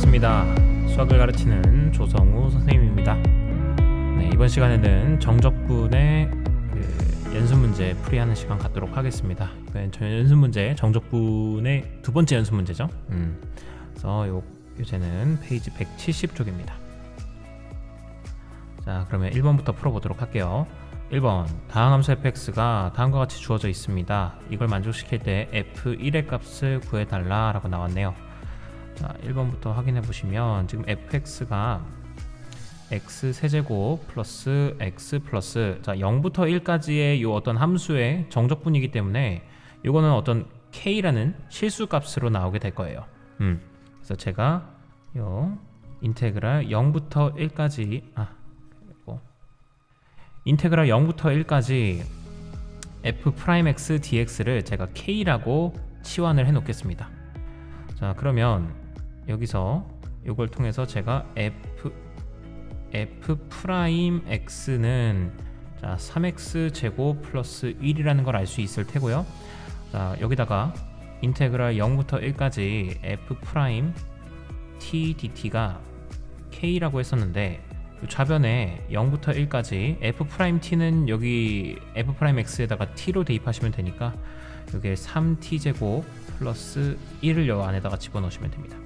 반갑습니다. 수학을 가르치는 조성우 선생님입니다. 네, 이번 시간에는 정적분의 연습 문제 풀이하는 시간 갖도록 하겠습니다. 이번엔 연습 문제 정적분의 두 번째 연습 문제죠. 그래서 요 교재는 페이지 170쪽입니다. 자, 그러면 1번부터 풀어보도록 할게요. 1번, 다항 함수 fx가 다음과 같이 주어져 있습니다. 이걸 만족시킬 때 f1의 값을 구해달라 라고 나왔네요. 자, 1번부터 확인해 보시면 지금 fx가 x 세제곱 플러스 x 플러스, 자, 0부터 1까지의 요 어떤 함수의 정적분이기 때문에 이거는 어떤 k라는 실수 값으로 나오게 될 거예요. 그래서 제가 요 인테그랄 0부터 1까지 인테그랄 0부터 1까지 f'x dx를 제가 k라고 치환을 해 놓겠습니다. 자, 그러면 여기서 이걸 통해서 제가 f'x는 자 3x 제곱 플러스 1이라는 걸 알 수 있을 테고요. 자, 여기다가 인테그랄 0부터 1까지 f't dt가 k라고 했었는데 좌변에 0부터 1까지 f't는 여기 f'x에다가 t로 대입하시면 되니까 여기에 3t 제곱 플러스 1을 요 안에다가 집어넣으시면 됩니다.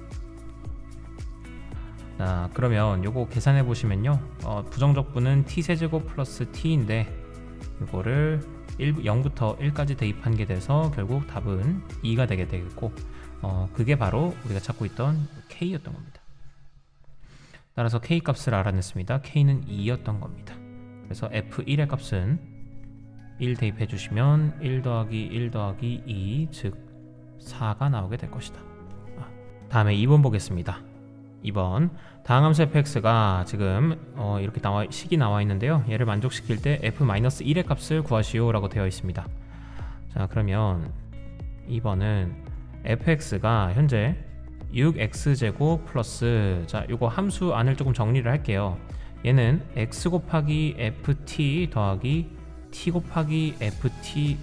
자, 그러면 요거 계산해 보시면요, 부정적분은 t 세제곱 플러스 t인데 요거를 0부터 1까지 대입한 게 돼서 결국 답은 2가 되게 되겠고, 그게 바로 우리가 찾고 있던 k였던 겁니다. 따라서 k 값을 알아냈습니다. k는 2였던 겁니다. 그래서 f1의 값은 1 대입해 주시면 1 더하기 1 더하기 2, 즉 4가 나오게 될 것이다. 다음에 2번 보겠습니다. 2번, 다항함수 fx가 지금 이렇게 식이 나와 있는데요, 얘를 만족시킬 때 f-1의 값을 구하시오 라고 되어 있습니다. 자, 그러면 2번은 fx가 현재 6x제곱 플러스, 자, 요거 함수 안을 조금 정리를 할게요. 얘는 x 곱하기 ft 더하기 t 곱하기 ft의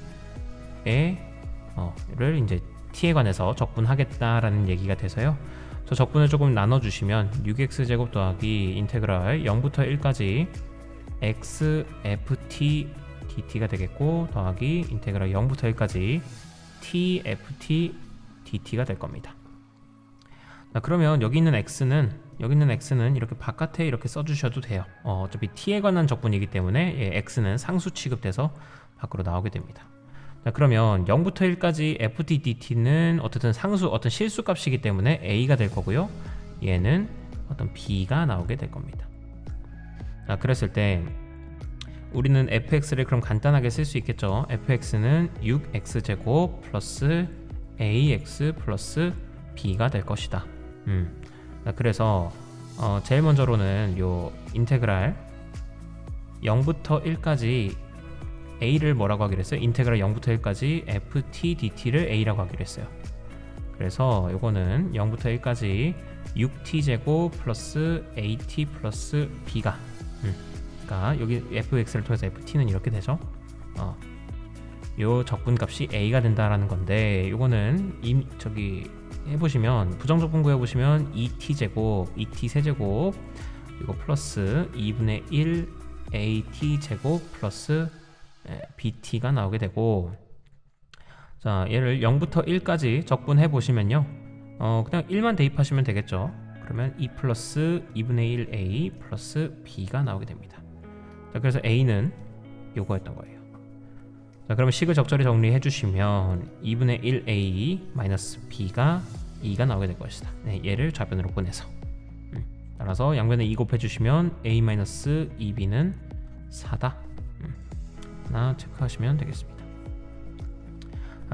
를 이제 t에 관해서 적분하겠다라는 얘기가 돼서요, 저 적분을 조금 나눠주시면 6x제곱 더하기 인테그랄 0부터 1까지 x ft dt가 되겠고, 더하기 인테그랄 0부터 1까지 t ft dt가 될 겁니다. 자, 그러면 여기 있는 x는 이렇게 바깥에 이렇게 써주셔도 돼요. 어차피 t에 관한 적분이기 때문에 x는 상수 취급돼서 밖으로 나오게 됩니다. 자, 그러면 0부터 1까지 ft dt는 어쨌든 상수, 어떤 실수 값이기 때문에 a가 될 거고요, 얘는 어떤 b가 나오게 될 겁니다. 자, 그랬을 때 우리는 fx를 그럼 간단하게 쓸 수 있겠죠. fx는 6x제곱 플러스 ax 플러스 b가 될 것이다. 자, 그래서 제일 먼저로는 요 인테그랄 0부터 1까지 a를 뭐라고 하기로 했어요? 인테그랄 0부터 1까지 ft dt를 a라고 하기로 했어요. 그래서 요거는 0부터 1까지 6t 제곱 플러스 at 플러스 b가 그러니까 여기 fx를 통해서 ft는 이렇게 되죠. 요 적분값이 a가 된다라는 건데, 요거는 저기 해보시면 부정적분 구해보시면 2t 제곱, 2t 세제곱, 이거 플러스 2분의 1 at 제곱 플러스 bt가 나오게 되고, 자, 얘를 0부터 1까지 적분해 보시면요, 그냥 1만 대입하시면 되겠죠. 그러면 2 플러스 2분의 1 a 플러스 b가 나오게 됩니다. 자, 그래서 a는 요거였던 거예요. 자, 그러면 식을 적절히 정리해 주시면 2분의 1a 마이너스 b가 2가 나오게 될 것이다. 네, 얘를 좌변으로 보내서 따라서 양변에 2 곱해 주시면 a 마이너스 2b는 4다. 하나 체크하시면 되겠습니다.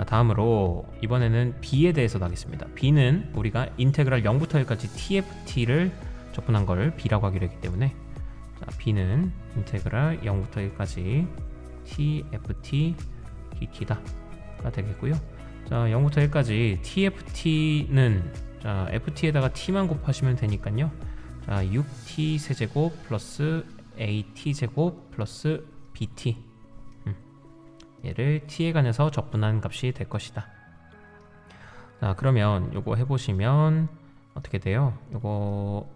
다음으로 이번에는 b에 대해서 나겠습니다. b는 우리가 인테그랄 0부터 1까지 tft를 적분한 걸 b라고 하기로 했기 때문에, 자, b는 인테그랄 0부터 1까지 tft dt가 되겠고요. 자, 0부터 1까지 tft는, 자, ft에다가 t만 곱하시면 되니까요, 자, 6t 세제곱 플러스 at 제곱 플러스 bt, 얘를 t에 관해서 적분한 값이 될 것이다. 자, 그러면 요거 해보시면 어떻게 돼요? 이거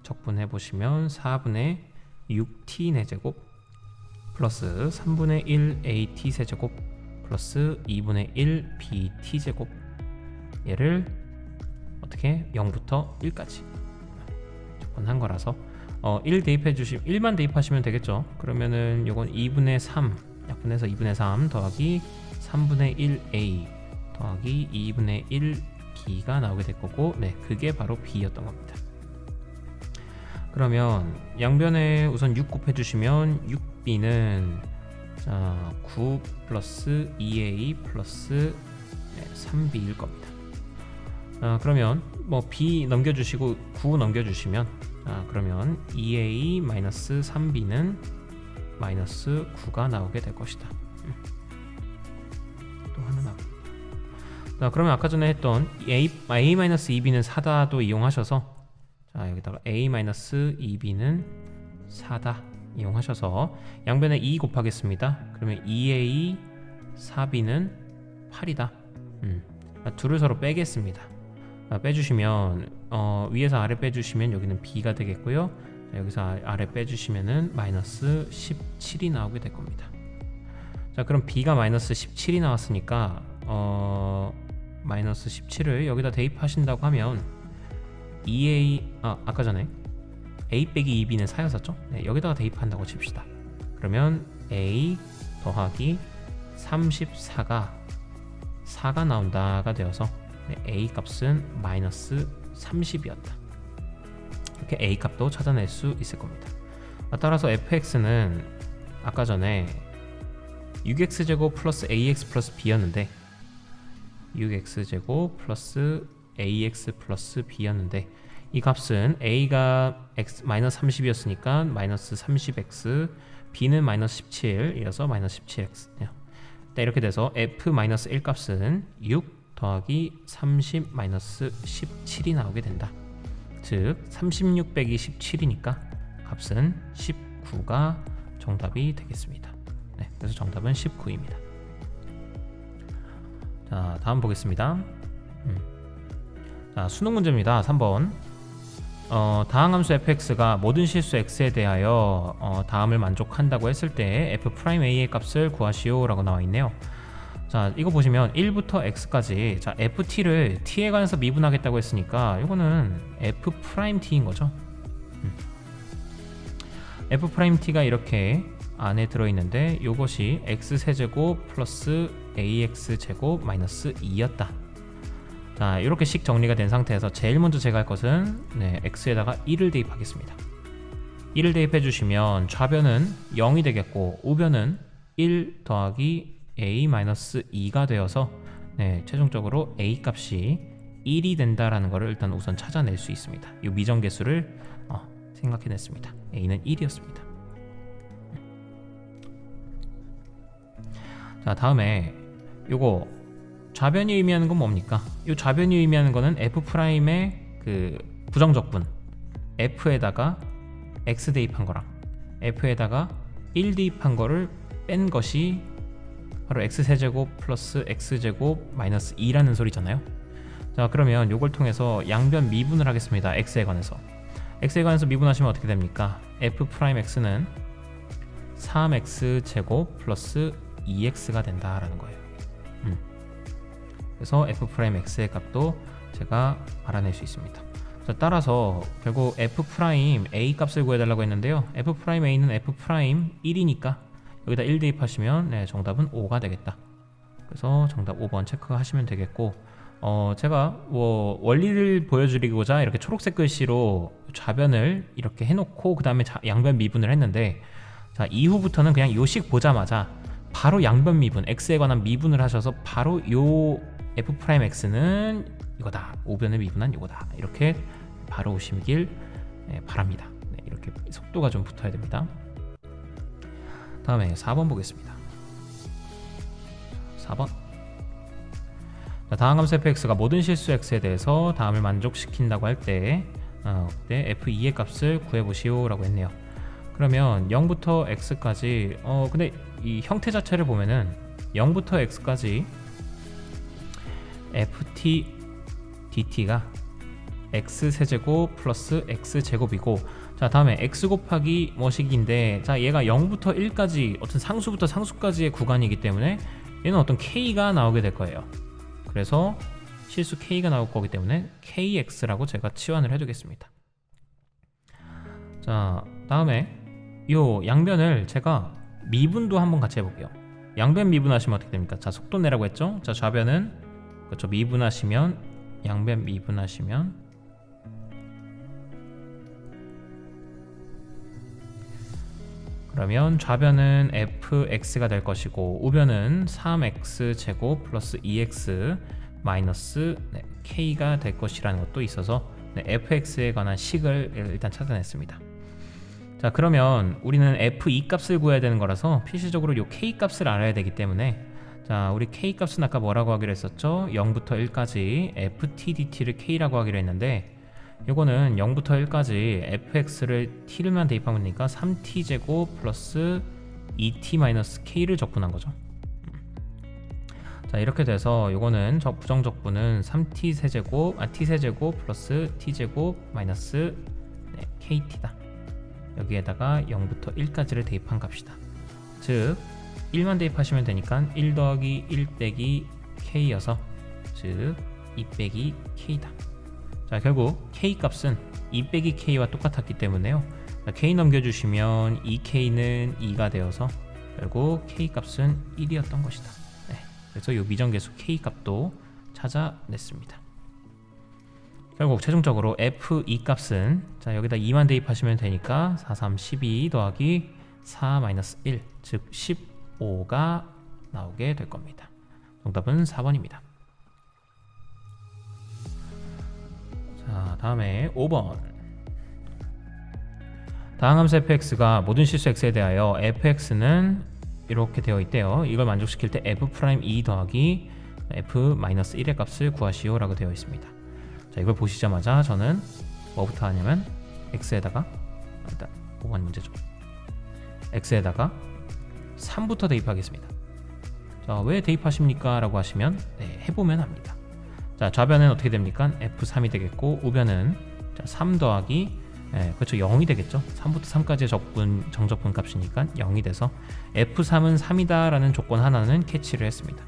적분해 보시면 4분의 6t 내제곱 플러스 3분의 1 at 세제곱 플러스 2분의 1 bt 제곱, 얘를 어떻게 0부터 1까지 적분한 거라서 1 대입해 주시면 1만 대입하시면 되겠죠. 그러면은 요건 2분의 3 약분해서 2분의 3 더하기 3분의 1a 더하기 2분의 1b가 나오게 될 거고, 네, 그게 바로 b였던 겁니다. 그러면 양변에 우선 6 곱해 주시면 6b는 9 플러스 2a 플러스 3b일 겁니다. 그러면 뭐 b 넘겨주시고 9 넘겨주시면 그러면 2a 마이너스 3b는 마이너스 9가 나오게 될 것이다. 또 하나 나옵니다. 그러면 아까 전에 했던 a 마이너스 2b는 4다도 이용하셔서, 자 여기다가 a-2b는 4다 이용하셔서 양변에 2 곱하겠습니다. 그러면 2a 4b는 8이다. 둘을 서로 빼겠습니다. 빼주시면 위에서 아래 빼주시면 여기는 b가 되겠고요. 여기서 아래 빼주시면은 마이너스 17이 나오게 될 겁니다. 자 그럼 b가 마이너스 17이 나왔으니까 마이너스 17을 여기다 대입하신다고 하면 2a 아까 전에 a 빼기 2b는 4였었죠? 네, 여기다가 대입한다고 칩시다. 그러면 a 더하기 34가 4가 나온다가 되어서 a 값은 마이너스 30이었다. 이렇게 a 값도 찾아낼 수 있을 겁니다. 따라서 fx는 아까 전에 6x제곱 플러스 ax 플러스 b였는데 6x제곱 플러스 ax 플러스 b였는데 이 값은 a가 x 마이너스 30이었으니까 마이너스 30x, b는 마이너스 17이어서 마이너스 17x네요. 이렇게 돼서 f 마이너스 1 값은 6 더하기 30 마이너스 17이 나오게 된다. 즉 36 빼기 17이니까 값은 19가 정답이 되겠습니다. 네, 그래서 정답은 19입니다. 자 다음 보겠습니다. 자 수능 문제입니다. 3번. 다항함수 fx가 모든 실수 x에 대하여 다음을 만족한다고 했을 때 f'a의 값을 구하시오 라고 나와 있네요. 자 이거 보시면 1부터 x까지, 자 ft를 t에 관해서 미분하겠다고 했으니까 이거는 f't인 거죠. f't가 이렇게 안에 들어있는데 이것이 x세제곱 플러스 ax제곱 마이너스 2였다. 자 이렇게 식 정리가 된 상태에서 제일 먼저 제가 할 것은 x에다가 1을 대입하겠습니다. 1을 대입해 주시면 좌변은 0이 되겠고 우변은 1 더하기 a-2가 되어서 최종적으로 a 값이 1이 된다라는 것을 일단 우선 찾아낼 수 있습니다. 이 미정계수를 생각해냈습니다. a는 1이었습니다. 자 다음에 요거 좌변이 의미하는 건 뭡니까? 이 좌변이 의미하는 거는 f'의 그 부정적분 f에다가 x 대입한 거랑 f에다가 1 대입한 거를 뺀 것이 바로 x세제곱 플러스 x제곱 마이너스 2라는 소리잖아요. 자 그러면 요걸 통해서 양변 미분을 하겠습니다. x에 관해서 미분하시면 어떻게 됩니까? f'x는 3x제곱 플러스 2x가 된다라는 거예요. 그래서 f'x의 값도 제가 알아낼 수 있습니다. 자, 따라서 결국 f'a 값을 구해달라고 했는데요. f'a는 f'1이니까 여기다 1 대입하시면 정답은 5가 되겠다. 그래서 정답 5번 체크하시면 되겠고, 제가 뭐 원리를 보여드리고자 이렇게 초록색 글씨로 좌변을 이렇게 해놓고 그 다음에 양변 미분을 했는데, 자 이후부터는 그냥 요 식 보자마자 바로 양변 미분, x에 관한 미분을 하셔서 바로 요 f'x는 이거다, 우변을 미분한 이거다, 이렇게 바로 오시길 바랍니다. 이렇게 속도가 좀 붙어야 됩니다. 다음에 4번 보겠습니다. 4번. 다항함수 fx가 모든 실수 x에 대해서 다음을 만족시킨다고 할 때 그때 f2의 값을 구해보시오 라고 했네요. 그러면 0부터 x까지 근데 이 형태 자체를 보면은 0부터 x까지 ft dt가 x세제곱 플러스 x제곱이고, 자 다음에 x 곱하기 뭐식인데, 자 얘가 0부터 1까지 어떤 상수부터 상수까지의 구간이기 때문에 얘는 어떤 k가 나오게 될 거예요. 그래서 실수 k가 나올 거기 때문에 kx라고 제가 치환을 해두겠습니다. 자 다음에 요 양변을 제가 미분도 한번 같이 해볼게요. 양변 미분하시면 어떻게 됩니까? 자 속도 내라고 했죠? 자 좌변은 그렇죠, 미분하시면, 양변 미분하시면 그러면 좌변은 fx가 될 것이고 우변은 3x제곱 플러스 2x 마이너스 k가 될 것이라는 것도 있어서 fx에 관한 식을 일단 찾아냈습니다. 자 그러면 우리는 f2 값을 구해야 되는 거라서 필수적으로 이 k 값을 알아야 되기 때문에, 자 우리 k 값은 아까 뭐라고 하기로 했었죠? 0부터 1까지 ftdt를 k라고 하기로 했는데, 요거는 0부터 1까지 fx를 t를만 대입하면 되니까 3t제곱 플러스 2t-k를 적분한 거죠. 자 이렇게 돼서 요거는 부정적분은 3t세제곱 t세제곱 플러스 t제곱 마이너스 kt다. 여기에다가 0부터 1까지를 대입한 값이다. 즉 1만 대입하시면 되니까 1 더하기 1 빼기 k여서 즉 2 빼기 k다. 자 결국 k 값은 2 빼기 k와 똑같았기 때문에요. 자, k 넘겨주시면 2k는 2가 되어서 결국 k 값은 1이었던 것이다. 네, 그래서 이 미정계수 k 값도 찾아냈습니다. 결국 최종적으로 f2 값은, 자 여기다 2만 대입하시면 되니까 4, 3, 12 더하기 4 마이너스 1, 즉 15가 나오게 될 겁니다. 정답은 4번입니다. 자 다음에 5번. 다항함수 fx가 모든 실수 x에 대하여 fx는 이렇게 되어 있대요. 이걸 만족시킬 때 f'2 더하기 f-1의 값을 구하시오 라고 되어 있습니다. 자 이걸 보시자마자 저는 뭐부터 하냐면 x에다가, 일단 5번 문제죠. x에다가 3부터 대입하겠습니다. 자 왜 대입하십니까? 라고 하시면 해보면 합니다. 자 좌변은 어떻게 됩니까? f3이 되겠고 우변은 3 더하기 그렇죠 0이 되겠죠. 3부터 3까지의 정적분 값이니까 0이 돼서 f3은 3이다 라는 조건 하나는 캐치를 했습니다.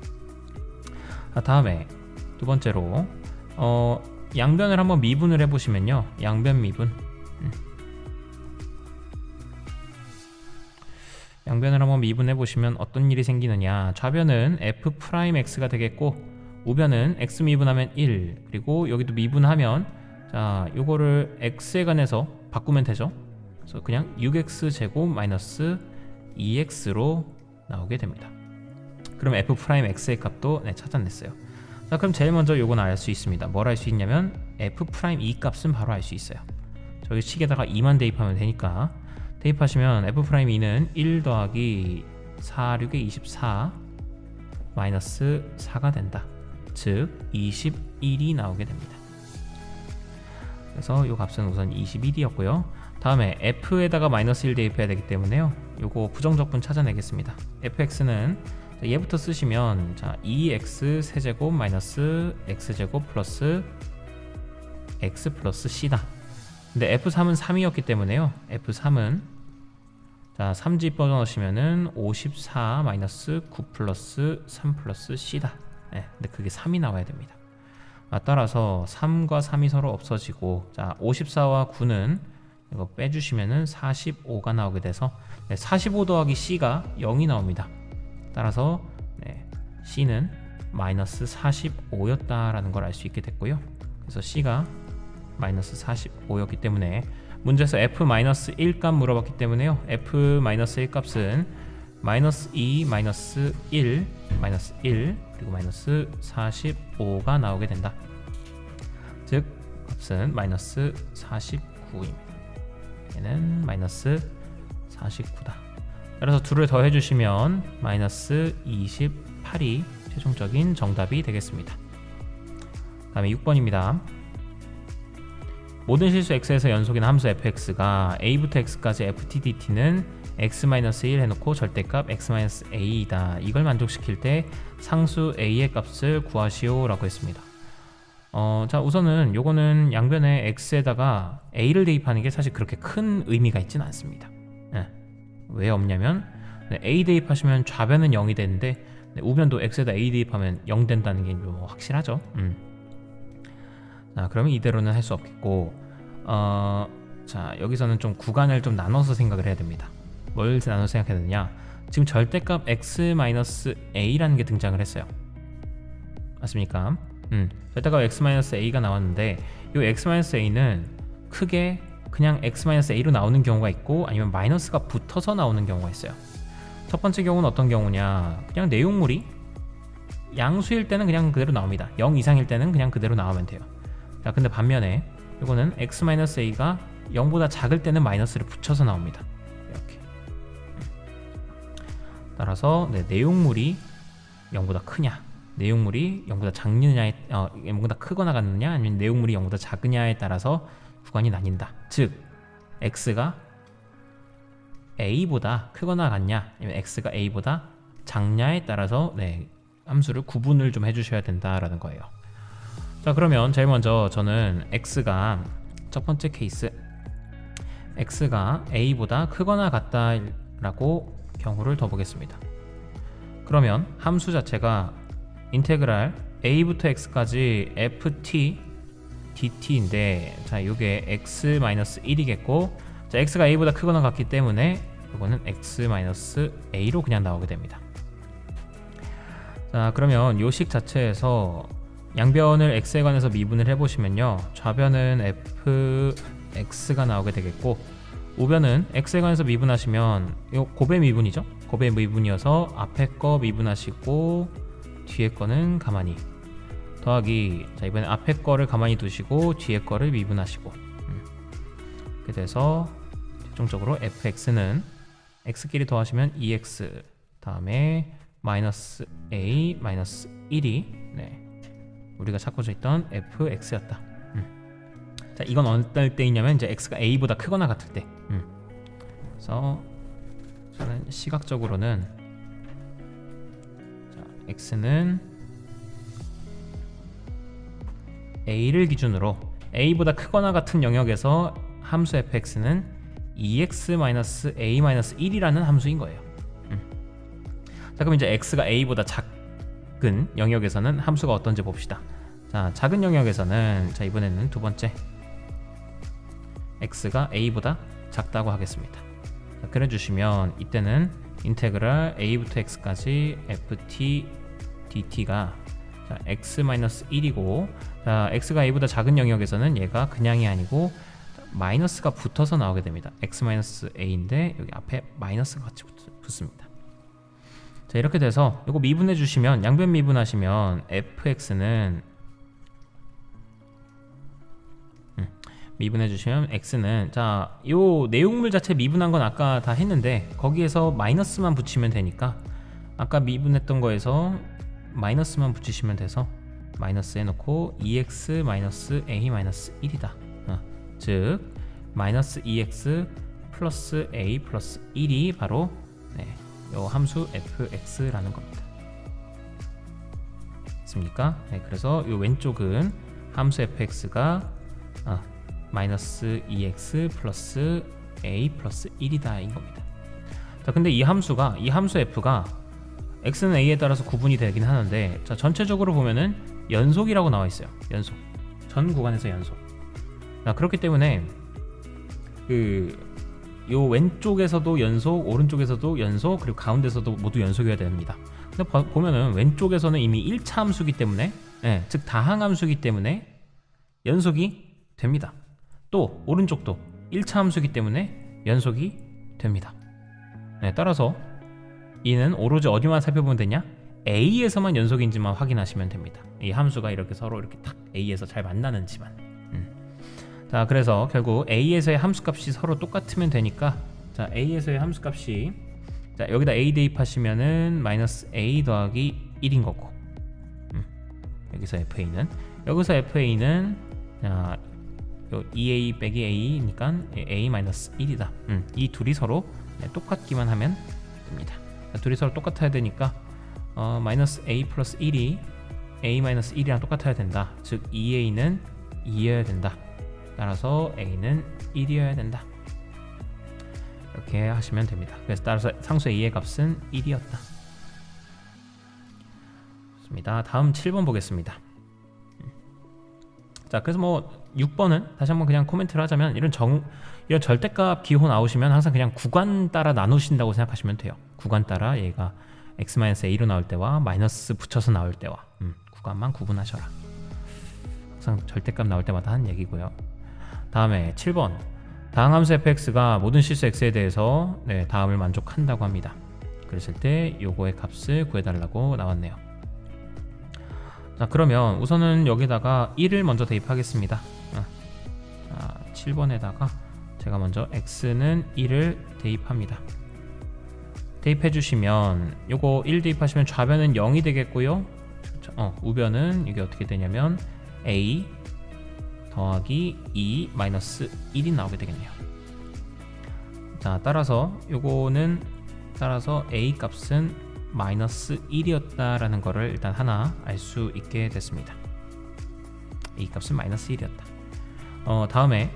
다음에 두 번째로 양변을 한번 미분을 해보시면요, 양변 미분, 양변을 한번 미분해보시면 어떤 일이 생기느냐. 좌변은 f'x가 되겠고 우변은 x 미분하면 1, 그리고 여기도 미분하면, 자 요거를 x에 관해서 바꾸면 되죠. 그래서 그냥 6x 제곱 마이너스 2x로 나오게 됩니다. 그럼 f'x의 값도 찾아냈어요. 자 그럼 제일 먼저 요건 알 수 있습니다. 뭘 알 수 있냐면 f'2 값은 바로 알 수 있어요. 저기 식에다가 2만 대입하면 되니까, 대입하시면 f'2는 1 더하기 4, 6에 24 마이너스 4가 된다. 즉 21이 나오게 됩니다. 그래서 이 값은 우선 21이었고요. 다음에 f에다가 마이너스 1 대입해야 되기 때문에요, 요거 부정적분 찾아내겠습니다. fx는 얘부터 쓰시면, 자 2x 세제곱 마이너스 x제곱 플러스 x 플러스 c다. 근데 f3은 3이었기 때문에요, f3은 자 3집 넣으시면은 54 마이너스 9 플러스 3 플러스 c다. 근데 그게 3이 나와야 됩니다. 따라서 3과 3이 서로 없어지고, 자 54와 9는 이거 빼주시면은 45가 나오게 돼서 45 더하기 c가 0이 나옵니다. 따라서 c는 마이너스 45였다라는 걸 알 수 있게 됐고요. 그래서 c가 마이너스 45였기 때문에 문제에서 f-1 값 물어봤기 때문에요, f-1 값은 마이너스 2, 마이너스 1, 마이너스 1, 그리고 마이너스 45가 나오게 된다. 즉 값은 마이너스 49입니다. 얘는 마이너스 49다. 따라서 둘을 더해주시면 마이너스 28이 최종적인 정답이 되겠습니다. 다음에 6번입니다. 모든 실수 x에서 연속인 함수 fx가 a부터 x까지 ftdt는 x-1 해놓고 절대값 x-a이다. 이걸 만족시킬 때 상수 a의 값을 구하시오 라고 했습니다. 자 우선은 요거는 양변에 x에다가 a를 대입하는 게 사실 그렇게 큰 의미가 있지는 않습니다. 네. 왜 없냐면 a 대입하시면 좌변은 0이 되는데 우변도 x에다 a 대입하면 0 된다는 게 뭐 확실하죠. 자 그러면 이대로는 할 수 없겠고 자 여기서는 좀 구간을 좀 나눠서 생각을 해야 됩니다. 뭘 나눠서 생각해야 되느냐, 지금 절대값 x-a라는 게 등장을 했어요. 맞습니까? 절대값 x-a가 나왔는데 이 x-a는 크게 그냥 x-a로 나오는 경우가 있고 아니면 마이너스가 붙어서 나오는 경우가 있어요. 첫 번째 경우는 어떤 경우냐, 그냥 내용물이 양수일 때는 그냥 그대로 나옵니다. 0 이상일 때는 그냥 그대로 나오면 돼요. 자 근데 반면에 이거는 x-a가 0보다 작을 때는 마이너스를 붙여서 나옵니다. 이렇게. 따라서 내용물이 0보다 크냐, 내용물이 0보다 작느냐에 0보다 크거나 같느냐 아니면 내용물이 0보다 작으냐에 따라서 구간이 나뉜다. 즉 x가 a보다 크거나 같냐 아니면 x가 a보다 작냐에 따라서 함수를 구분을 좀 해주셔야 된다라는 거예요. 자 그러면 제일 먼저 저는 x가 첫 번째 케이스 x가 a보다 크거나 같다라고 경우를 더 보겠습니다. 그러면 함수 자체가 인테그랄 a부터 x까지 ft dt인데 자 요게 x-1이겠고 자 x가 a보다 크거나 같기 때문에 이거는 x-a로 그냥 나오게 됩니다. 자 그러면 요식 자체에서 양변을 x에 관해서 미분을 해보시면요, 좌변은 fx가 나오게 되겠고 우변은 x에 관해서 미분하시면 요 곱의 미분이죠. 곱의 미분이어서 앞에 거 미분하시고 뒤에 거는 가만히 더하기, 자 이번엔 앞에 거를 가만히 두시고 뒤에 거를 미분하시고 이렇게 돼서 최종적으로 fx는 x끼리 더하시면 2x 다음에 마이너스 a 마이너스 1이 우리가 찾고자 했던 fx였다. 자 이건 어떨 때이냐면 이제 x가 a보다 크거나 같을 때. 그래서 저는 시각적으로는 자, x는 a를 기준으로 a보다 크거나 같은 영역에서 함수 fx는 2x-a-1이라는 함수인 거예요. 자 그럼 이제 x가 a보다 작은 영역에서는 함수가 어떤지 봅시다. 자 작은 영역에서는 자 이번에는 두 번째 x가 a보다 작다고 하겠습니다. 자, 그래 주시면 이때는 인테그랄 a부터 x까지 ft dt가 자, x-1이고 자 x가 a보다 작은 영역에서는 얘가 그냥이 아니고 마이너스가 붙어서 나오게 됩니다. x-a인데 여기 앞에 마이너스가 같이 붙습니다. 자 이렇게 돼서 이거 미분해 주시면 양변 미분하시면 fx는 미분해 주시면 x는 자 요 내용물 자체 미분한 건 아까 다 했는데 거기에서 마이너스만 붙이면 되니까 아까 미분했던 거에서 마이너스만 붙이시면 돼서 마이너스 해놓고 2x-a-1이다. 즉 마이너스 2x 플러스 a 플러스 1이 바로 요 함수 fx라는 겁니다. 맞습니까? 그래서 요 왼쪽은 함수 fx가 마이너스 2x 플러스 a 플러스 1이다 인 겁니다. 자 근데 이 함수 f가 x는 a에 따라서 구분이 되긴 하는데 자 전체적으로 보면은 연속이라고 나와 있어요. 연속, 전 구간에서 연속. 자 그렇기 때문에 요 왼쪽에서도 연속, 오른쪽에서도 연속, 그리고 가운데서도 모두 연속이어야 됩니다. 근데 보면은 왼쪽에서는 이미 1차 함수기 때문에 즉 다항 함수기 때문에 연속이 됩니다. 또 오른쪽도 1차 함수기 때문에 연속이 됩니다. 따라서 이는 오로지 어디만 살펴보면 되냐? A에서만 연속인지만 확인하시면 됩니다. 이 함수가 이렇게 서로 이렇게 딱 A에서 잘 만나는지만. 자 그래서 결국 A에서의 함수값이 서로 똑같으면 되니까 자 A에서의 함수값이 자 여기다 A 대입하시면은 마이너스 A 더하기 1인 거고 여기서 FA는 자, 요 2A 빼기 A니까 A 마이너스 1이다. 이 둘이 서로 똑같기만 하면 됩니다. 자, 둘이 서로 똑같아야 되니까 마이너스 A 플러스 1이 a-1이랑 똑같아야 된다. 즉 2a는 2여야 된다. 따라서 a는 1이어야 된다. 이렇게 하시면 됩니다. 그래서 따라서 상수의 a의 값은 1이었다. 좋습니다. 다음 7번 보겠습니다. 자, 그래서 뭐 6번은 다시 한번 그냥 코멘트를 하자면 이런 절대값 기호 나오시면 항상 그냥 구간 따라 나누신다고 생각하시면 돼요. 구간 따라 얘가 x-a로 나올 때와 마이너스 붙여서 나올 때와 구간만 구분하셔라. 항상 절대값 나올 때마다 하는 얘기고요. 다음에 7번 다항함수 fx가 모든 실수 x에 대해서 다음을 만족한다고 합니다. 그랬을 때 요거의 값을 구해달라고 나왔네요. 자, 그러면 우선은 여기다가 1을 먼저 대입하겠습니다. 자, 7번에다가 제가 먼저 x는 1을 대입합니다. 대입해 주시면 요거 1 대입하시면 좌변은 0이 되겠고요. 우변은 이게 어떻게 되냐면 a 더하기 2 마이너스 1이 나오게 되겠네요. 자, 따라서 요거는 따라서 a 값은 마이너스 1이었다라는 거를 일단 하나 알 수 있게 됐습니다. a 값은 마이너스 1이었다. 다음에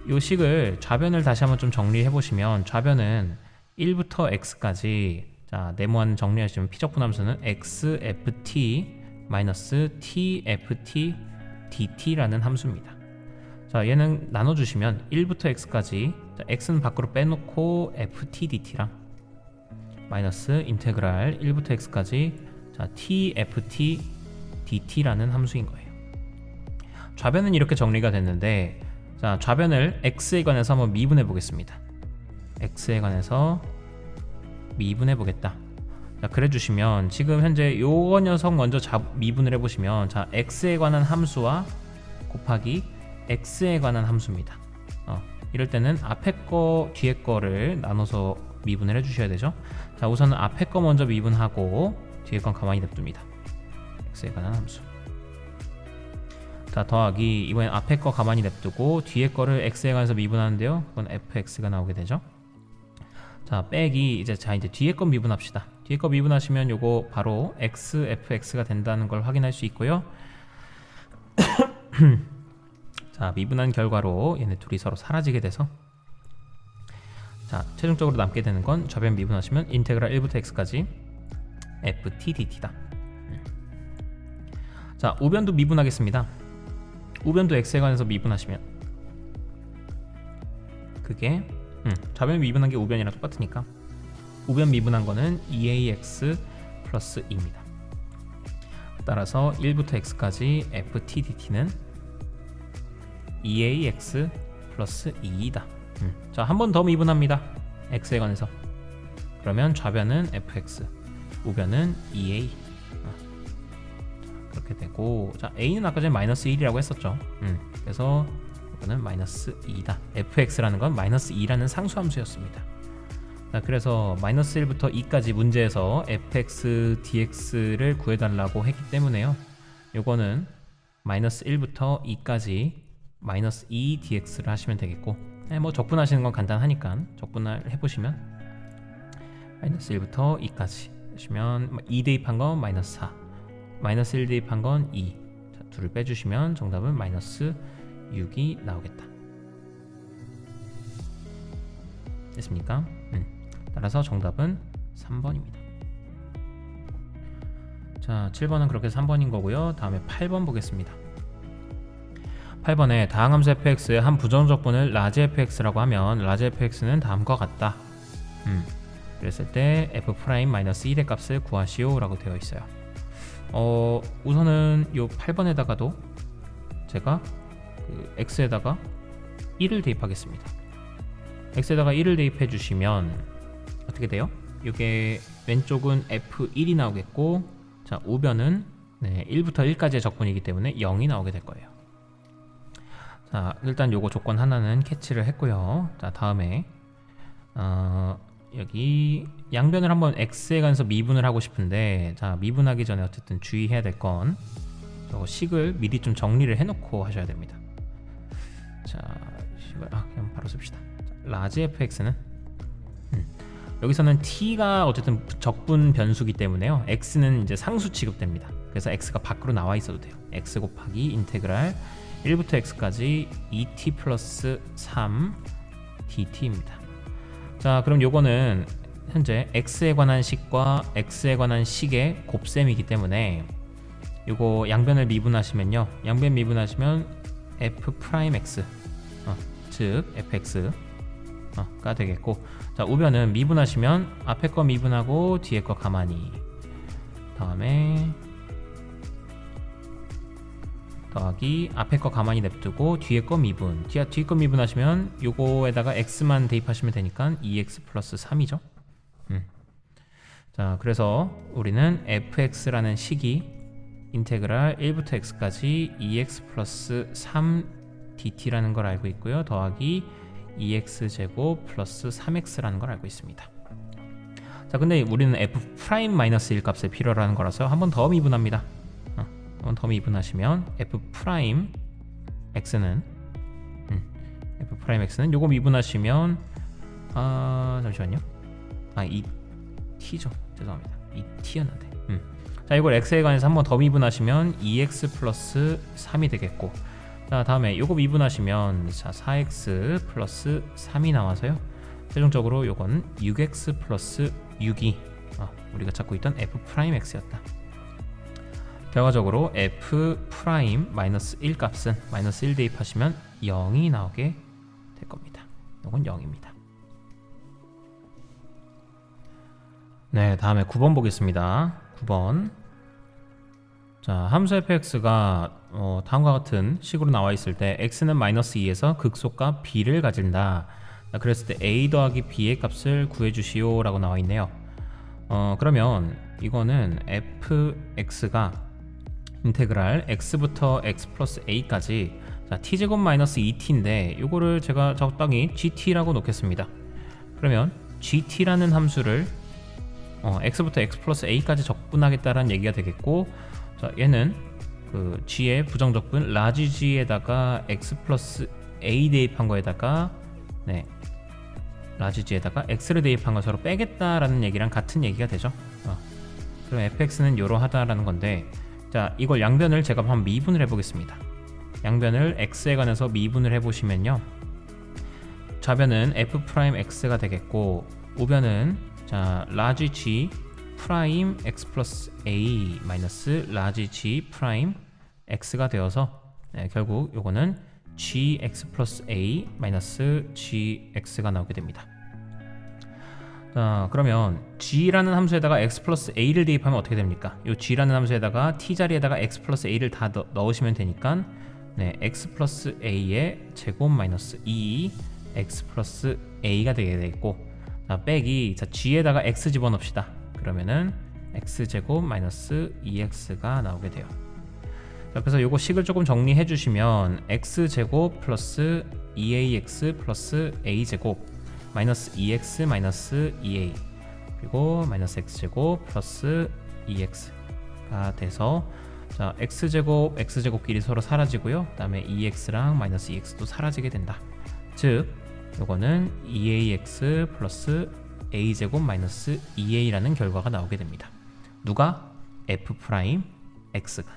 요 식을 좌변을 다시 한번 좀 정리해 보시면 좌변은 1부터 x까지 자, 네모한 정리하시면 피적분 함수는 xft 마이너스 tft dt라는 함수입니다. 자, 얘는 나눠주시면 1부터 x까지 자, x는 밖으로 빼놓고 ft dt랑 마이너스 인테그랄 1부터 x까지 자, tft dt라는 함수인 거예요. 좌변은 이렇게 정리가 됐는데 자, 좌변을 x에 관해서 한번 미분해 보겠습니다. x에 관해서 미분해 보겠다. 자, 그래 주시면 지금 현재 요 녀석 먼저 미분을 해 보시면 자, x에 관한 함수와 곱하기 x에 관한 함수입니다. 이럴 때는 앞에 거 뒤에 거를 나눠서 미분을 해 주셔야 되죠. 자, 우선은 앞에 거 먼저 미분하고 뒤에 건 가만히 냅둡니다. x에 관한 함수. 자, 더하기 이번엔 앞에 거 가만히 냅두고 뒤에 거를 x에 관해서 미분하는데요. 그건 fx가 나오게 되죠. 자, 빼기 이제 뒤에 거 미분합시다. 뒤에 거 미분하시면 요거 바로 x fx가 된다는 걸 확인할 수 있고요. 자, 미분한 결과로 얘네 둘이 서로 사라지게 돼서 자, 최종적으로 남게 되는 건 좌변 미분하시면 인테그랄 1부터 x까지 ft dt다. 자, 우변도 미분하겠습니다. 우변도 x에 관해서 미분하시면 그게 좌변 미분한 게 우변이랑 똑같으니까 우변 미분한 거는 2ax 플러스 2입니다. 따라서 1부터 x까지 ft dt는 2ax 플러스 2이다. 자, 한 번 더 미분합니다. x에 관해서. 그러면 좌변은 fx, 우변은 2a. 그렇게 되고, 자, a는 아까 전에 마이너스 1이라고 했었죠. 그래서 이거는 마이너스 2다. fx라는 건 마이너스 2라는 상수함수였습니다. 자, 그래서 마이너스 1부터 2까지 문제에서 fx dx를 구해달라고 했기 때문에요. 요거는 마이너스 1부터 2까지 마이너스 2 dx를 하시면 되겠고, 뭐 적분하시는 건 간단하니까 적분을 해보시면 마이너스 1부터 2까지 하시면 2 대입한 건 마이너스 4, 마이너스 1 대입한 건 2. 자, 둘을 빼주시면 정답은 마이너스 6이 나오겠다. 됐습니까? 따라서 정답은 3번입니다. 자, 7번은 그렇게 3번인 거고요. 다음에 8번 보겠습니다. 8번에 다항함수 fx의 한 부정적분을 라지 fx라고 하면 라지 fx는 다음과 같다. 그랬을 때 f'-1의 값을 구하시오 라고 되어 있어요. 우선은 요 8번에다가도 제가 그 x에다가 1을 대입하겠습니다. x에다가 1을 대입해 주시면 어떻게 돼요? 이게 왼쪽은 f1이 나오겠고, 자, 우변은 1부터 1까지의 적분이기 때문에 0이 나오게 될 거예요. 자, 일단 요거 조건 하나는 캐치를 했고요. 자, 다음에 여기 양변을 한번 x에 관해서 미분을 하고 싶은데, 자, 미분하기 전에 어쨌든 주의해야 될 건 저거 식을 미리 좀 정리를 해놓고 하셔야 됩니다. 자, 식을 그냥 바로 씁시다. 자, 라지 fx는 여기서는 t가 어쨌든 적분 변수기 때문에요. x는 이제 상수 취급됩니다. 그래서 x가 밖으로 나와 있어도 돼요. x 곱하기 인테그랄 1부터 x까지 2t 플러스 3 dt입니다. 자, 그럼 요거는 현재 x에 관한 식과 x에 관한 식의 곱셈이기 때문에 요거 양변을 미분하시면요, 양변 미분하시면 f 프라임 x 즉 fx가 되겠고, 자, 우변은 미분하시면 앞에 거 미분하고 뒤에 거 가만히, 다음에 더하기 앞에 거 가만히 냅두고 뒤에 거 미분, 뒤에 거 미분하시면 요거에다가 x만 대입하시면 되니까 2x 플러스 3이죠. 자, 그래서 우리는 fx라는 식이 인테그랄 1부터 x까지 2x 플러스 3 dt라는 걸 알고 있고요. 더하기 2x제곱 플러스 3x라는 걸 알고 있습니다. 자, 근데 우리는 f 프라임 마이너스 1 값을 필요로 하는 거라서 한 번 더 미분합니다. 한 번 더 미분하시면 f 프라임 x는 요거 미분하시면 잠시만요. 2t죠. 죄송합니다. 2t였는데. 자, 이걸 x에 관해서 한 번 더 미분하시면 2x 플러스 3이 되겠고, 자, 다음에 요거 미분하시면 자 4x 플러스 3이 나와서요, 최종적으로 요건 6x 플러스 6이 우리가 찾고 있던 f 프라임 x였다. 결과적으로 f 프라임 마이너스 1 값은 마이너스 1 대입하시면 0이 나오게 될 겁니다. 요건 0입니다. 네, 다음에 9번 보겠습니다. 9번. 자, 함수 fx가 다음과 같은 식으로 나와 있을 때 x는 마이너스 2에서 극소값 b를 가진다. 자, 그랬을 때 a 더하기 b의 값을 구해주시오 라고 나와 있네요. 그러면 이거는 fx가 인테그랄 x부터 x 플러스 a까지, 자, t제곱 마이너스 2t인데 요거를 제가 적당히 gt라고 놓겠습니다. 그러면 gt라는 함수를 x부터 x 플러스 a까지 적분하겠다라는 얘기가 되겠고, 자, 얘는 그 g의 부정적분 라지 g에다가 x 플러스 a 대입한 거에다가 라지 g에다가 x를 대입한 거 서로 빼겠다라는 얘기랑 같은 얘기가 되죠. 그럼 fx는 요러하다라는 건데, 자, 이걸 양변을 제가 한번 미분을 해보겠습니다. 양변을 x에 관해서 미분을 해보시면요, 좌변은 f 프라임 x가 되겠고, 우변은 자 라지 g 프라임 x 플러스 a 마이너스 라지 g 프라임 x가 되어서 결국 요거는 gx 플러스 a 마이너스 gx가 나오게 됩니다. 자, 그러면 g라는 함수에다가 x 플러스 a를 대입하면 어떻게 됩니까? 요 g라는 함수에다가 t 자리에다가 x 플러스 a를 다 넣으시면 되니까 x 플러스 a의 제곱 마이너스 2 x 플러스 a가 되게 되겠고, 자, 빼기, 자, g에다가 x 집어넣읍시다. 그러면은 x제곱 마이너스 2x가 나오게 돼요. 자, 그래서 요거 식을 조금 정리해 주시면 x제곱 플러스 2ax 플러스 a제곱 마이너스 2x 마이너스 2a 그리고 마이너스 x제곱 플러스 2x가 돼서, 자, x제곱끼리 서로 사라지고요, 그 다음에 2x랑 마이너스 2x도 사라지게 된다. 즉 요거는 2ax 플러스 a제곱 마이너스 2a라는 결과가 나오게 됩니다. 누가? f 프라임 x가.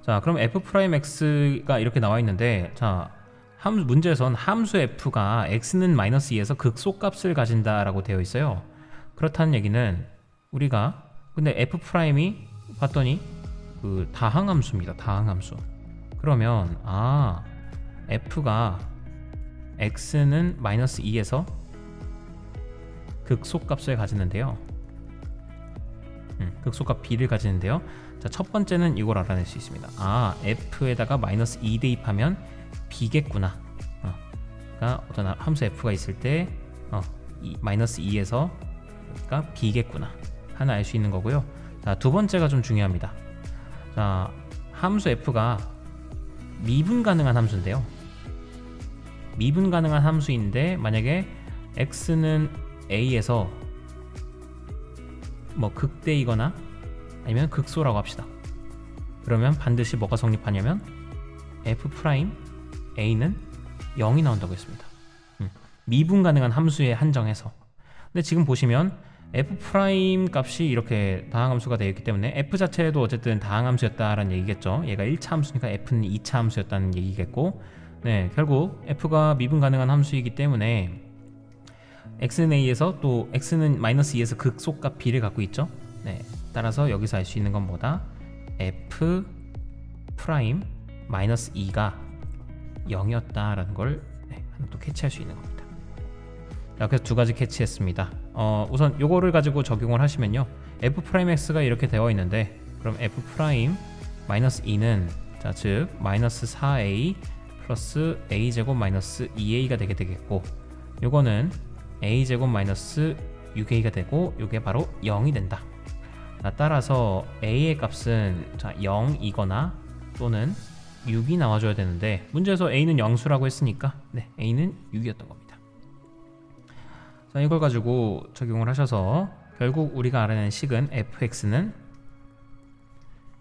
자, 그럼 f 프라임 x가 이렇게 나와 있는데, 자, 문제에선 함수 f가 x는 마이너스 2에서 극소값을 가진다라고 되어 있어요. 그렇다는 얘기는 우리가 근데 f 프라임이 봤더니 그 다항함수입니다. 다항함수. 그러면 f가 x는 마이너스 2에서 극소값을 가지는데요. 극소값 b를 가지는데요. 자, 첫 번째는 이걸 알아낼 수 있습니다. f에다가 마이너스 2 대입하면 b겠구나. 그러니까 어떤 함수 f가 있을 때 마이너스 2에서 그러니까 b겠구나 하나 알 수 있는 거고요. 자, 두 번째가 좀 중요합니다. 자, 함수 f가 미분 가능한 함수인데요. 미분 가능한 함수인데 만약에 x는 a에서 뭐 극대이거나 아니면 극소라고 합시다. 그러면 반드시 뭐가 성립하냐면 f 프라임 a는 0이 나온다고 했습니다. 미분 가능한 함수에 한정해서. 근데 지금 보시면 f 프라임 값이 이렇게 다항함수가 되어 있기 때문에 f 자체도 어쨌든 다항함수였다라는 얘기겠죠. 얘가 1차 함수니까 f는 2차 함수였다는 얘기겠고, 네, 결국 f가 미분 가능한 함수이기 때문에 x는 a에서 또 x는 마이너스 2에서 극소값 b를 갖고 있죠. 네, 따라서 여기서 알 수 있는 건 뭐다? f 프라임 마이너스 2가 0이었다라는 걸 또 캐치할 수 있는 겁니다. 자, 그래서 두 가지 캐치했습니다. 우선 요거를 가지고 적용을 하시면요, f 프라임 x가 이렇게 되어 있는데, 그럼 f 프라임 마이너스 2는 자, 즉 마이너스 4a 플러스 a 제곱 마이너스 2a가 되게 되겠고, 요거는 a 제곱 마이너스 6a가 되고, 요게 바로 0이 된다. 자, 따라서 a의 값은 자 0이거나 또는 6이 나와줘야 되는데, 문제에서 a는 영수라고 했으니까 네, a는 6이었던 겁니다. 자, 이걸 가지고 적용을 하셔서 결국 우리가 알아낸 식은 fx는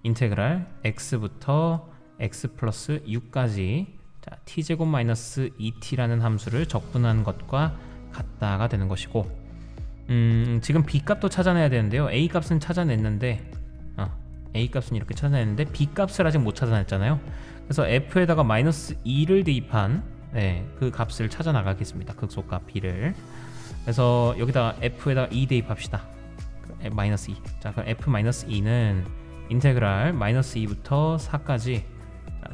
인테그랄 x부터 x 플러스 6까지 자, t제곱 마이너스 2t라는 함수를 적분한 것과 같다가 되는 것이고, 지금 b 값도 찾아내야 되는데요, a 값은 찾아냈는데 a 값은 이렇게 찾아냈는데 b 값을 아직 못 찾아냈잖아요. 그래서 f에다가 마이너스 2를 대입한 그 값을 찾아 나가겠습니다. 극소값 b를. 그래서 여기다가 f에다가 2 대입합시다. 마이너스 2. 자, 그럼 f 마이너스 2는 인테그랄 마이너스 2부터 4까지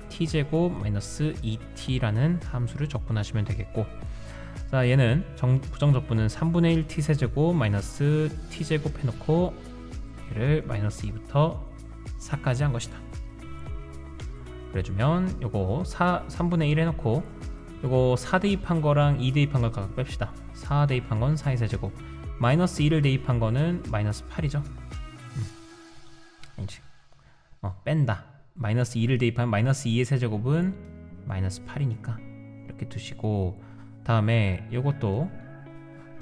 t제곱 마이너스 2t라는 함수를 적분하시면 되겠고, 자, 얘는 부정적분은 3분의 1 t 세제곱 마이너스 t제곱 해놓고 얘를 마이너스 2부터 4까지 한 것이다. 그래주면 요거 3분의 1 해놓고 요거 4 대입한 거랑 2 대입한 걸 각각 뺍시다. 4 대입한 건 4의 세제곱, 마이너스 2를 대입한 거는 마이너스 8이죠. 아니지. 뺀다. 마이너스 2를 대입하면 마이너스 2의 세제곱은 마이너스 8이니까 이렇게 두시고, 다음에 요것도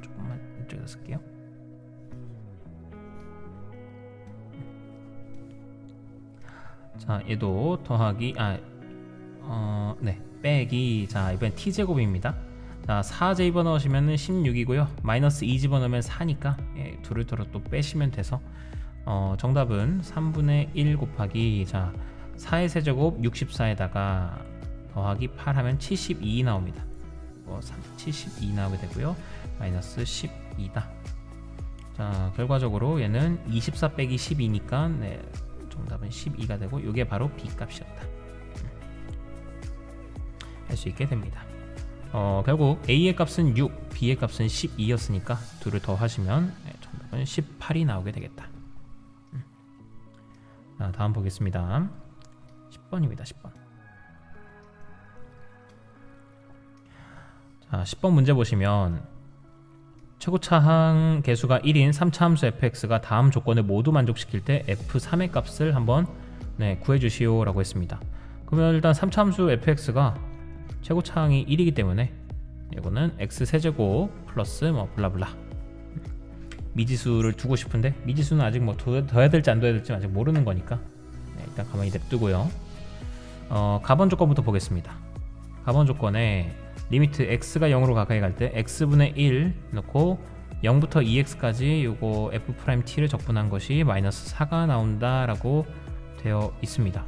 조금만 이쪽에다 쓸게요. 자, 얘도 더하기 빼기, 자, 이번엔 t제곱입니다. 자, 4 집어넣으시면 16이고요 마이너스 2 집어넣으면 4니까 둘을 또 빼시면 돼서 정답은 3분의 1 곱하기 자 4의 세제곱 64에다가 더하기 8 하면 72 나옵니다. 72 나오게 되고요, 마이너스 12다. 자, 결과적으로 얘는 24 빼기 12니까 정답은 12가 되고, 이게 바로 b 값이었다. 할 수 있게 됩니다. 결국 a의 값은 6, b의 값은 12였으니까 둘을 더 하시면 정답은 18이 나오게 되겠다. 자, 다음 보겠습니다. 10번입니다. 10번. 자, 10번 문제 보시면 최고차항 개수가 1인 3차 함수 fx가 다음 조건을 모두 만족시킬 때 f3의 값을 한번 구해주시오 라고 했습니다. 그러면 일단 3차 함수 fx가 최고차항이 1이기 때문에 이거는 x세제곱 플러스 뭐 블라블라, 미지수를 두고 싶은데 미지수는 아직 뭐 더해야 될지 안 더해야 될지 아직 모르는 거니까 일단 가만히 냅두고요. 가번 조건부터 보겠습니다. 가번 조건에 리미트 x가 0으로 가까이 갈 때 x분의 1 넣고 0부터 2x까지 요거 f't를 적분한 것이 마이너스 4가 나온다 라고 되어 있습니다.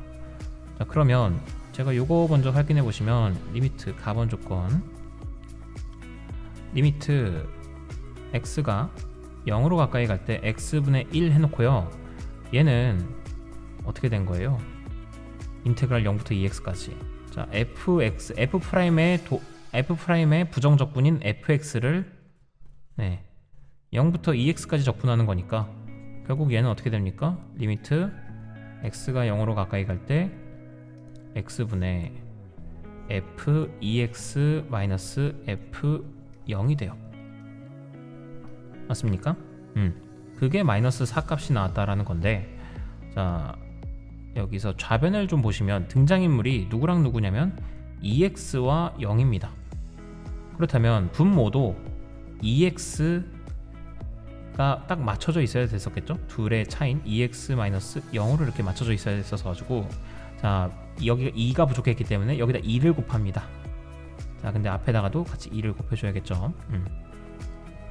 자, 그러면 제가 요거 먼저 확인해 보시면 리미트 가번 조건, 리미트 x가 0으로 가까이 갈 때 x분의 1 해놓고요, 얘는 어떻게 된 거예요? 인테그랄 0부터 2x까지. 자, f'의 부정적분인 fx를 0부터 2x까지 적분하는 거니까 결국 얘는 어떻게 됩니까? 리미트 x가 0으로 가까이 갈 때 x분의 f 2x 마이너스 f 0이 돼요. 맞습니까? 그게 마이너스 4 값이 나왔다라는 건데, 자, 여기서 좌변을 좀 보시면 등장인물이 누구랑 누구냐면 2x와 0입니다. 그렇다면 분모도 2x가 딱 맞춰져 있어야 됐었겠죠? 둘의 차인 2x-0으로 이렇게 맞춰져 있어야 됐어서 가지고, 자, 여기가 2가 부족했기 때문에 여기다 2를 곱합니다. 자, 근데 앞에다가도 같이 2를 곱해줘야겠죠.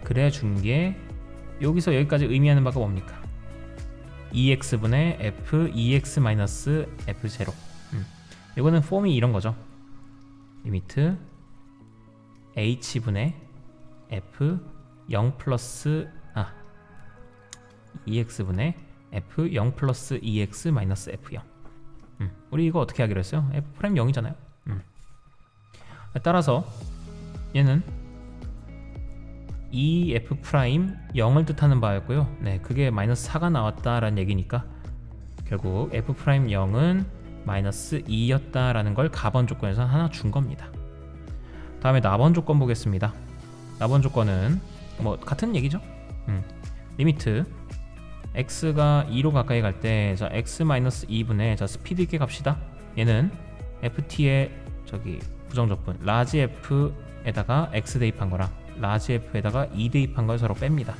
그래 준 게 여기서 여기까지 의미하는 바가 뭡니까? EX분의 F, EX 마이너스 F0. 이거는 폼이 이런 거죠. 리미트 H분의 F 0 플러스 EX분의 F 0 플러스 EX 마이너스 F0. 우리 이거 어떻게 하기로 했어요? F 프라임 0이잖아요. 따라서 얘는 EF 프라임 0을 뜻하는 바였고요. 네, 그게 마이너스 4가 나왔다라는 얘기니까 결국 F 프라임 0은 마이너스 2였다라는 걸 가번 조건에서 하나 준 겁니다. 다음에 나번 조건 보겠습니다. 나번 조건은 뭐 같은 얘기죠. 리미트 x가 2로 가까이 갈 때 자 x 마이너스 2분의 자 스피드 있게 갑시다. 얘는 ft의 저기 부정적분 라지 f에다가 x 대입한 거랑 라지 f에다가 2 대입한 걸 서로 뺍니다.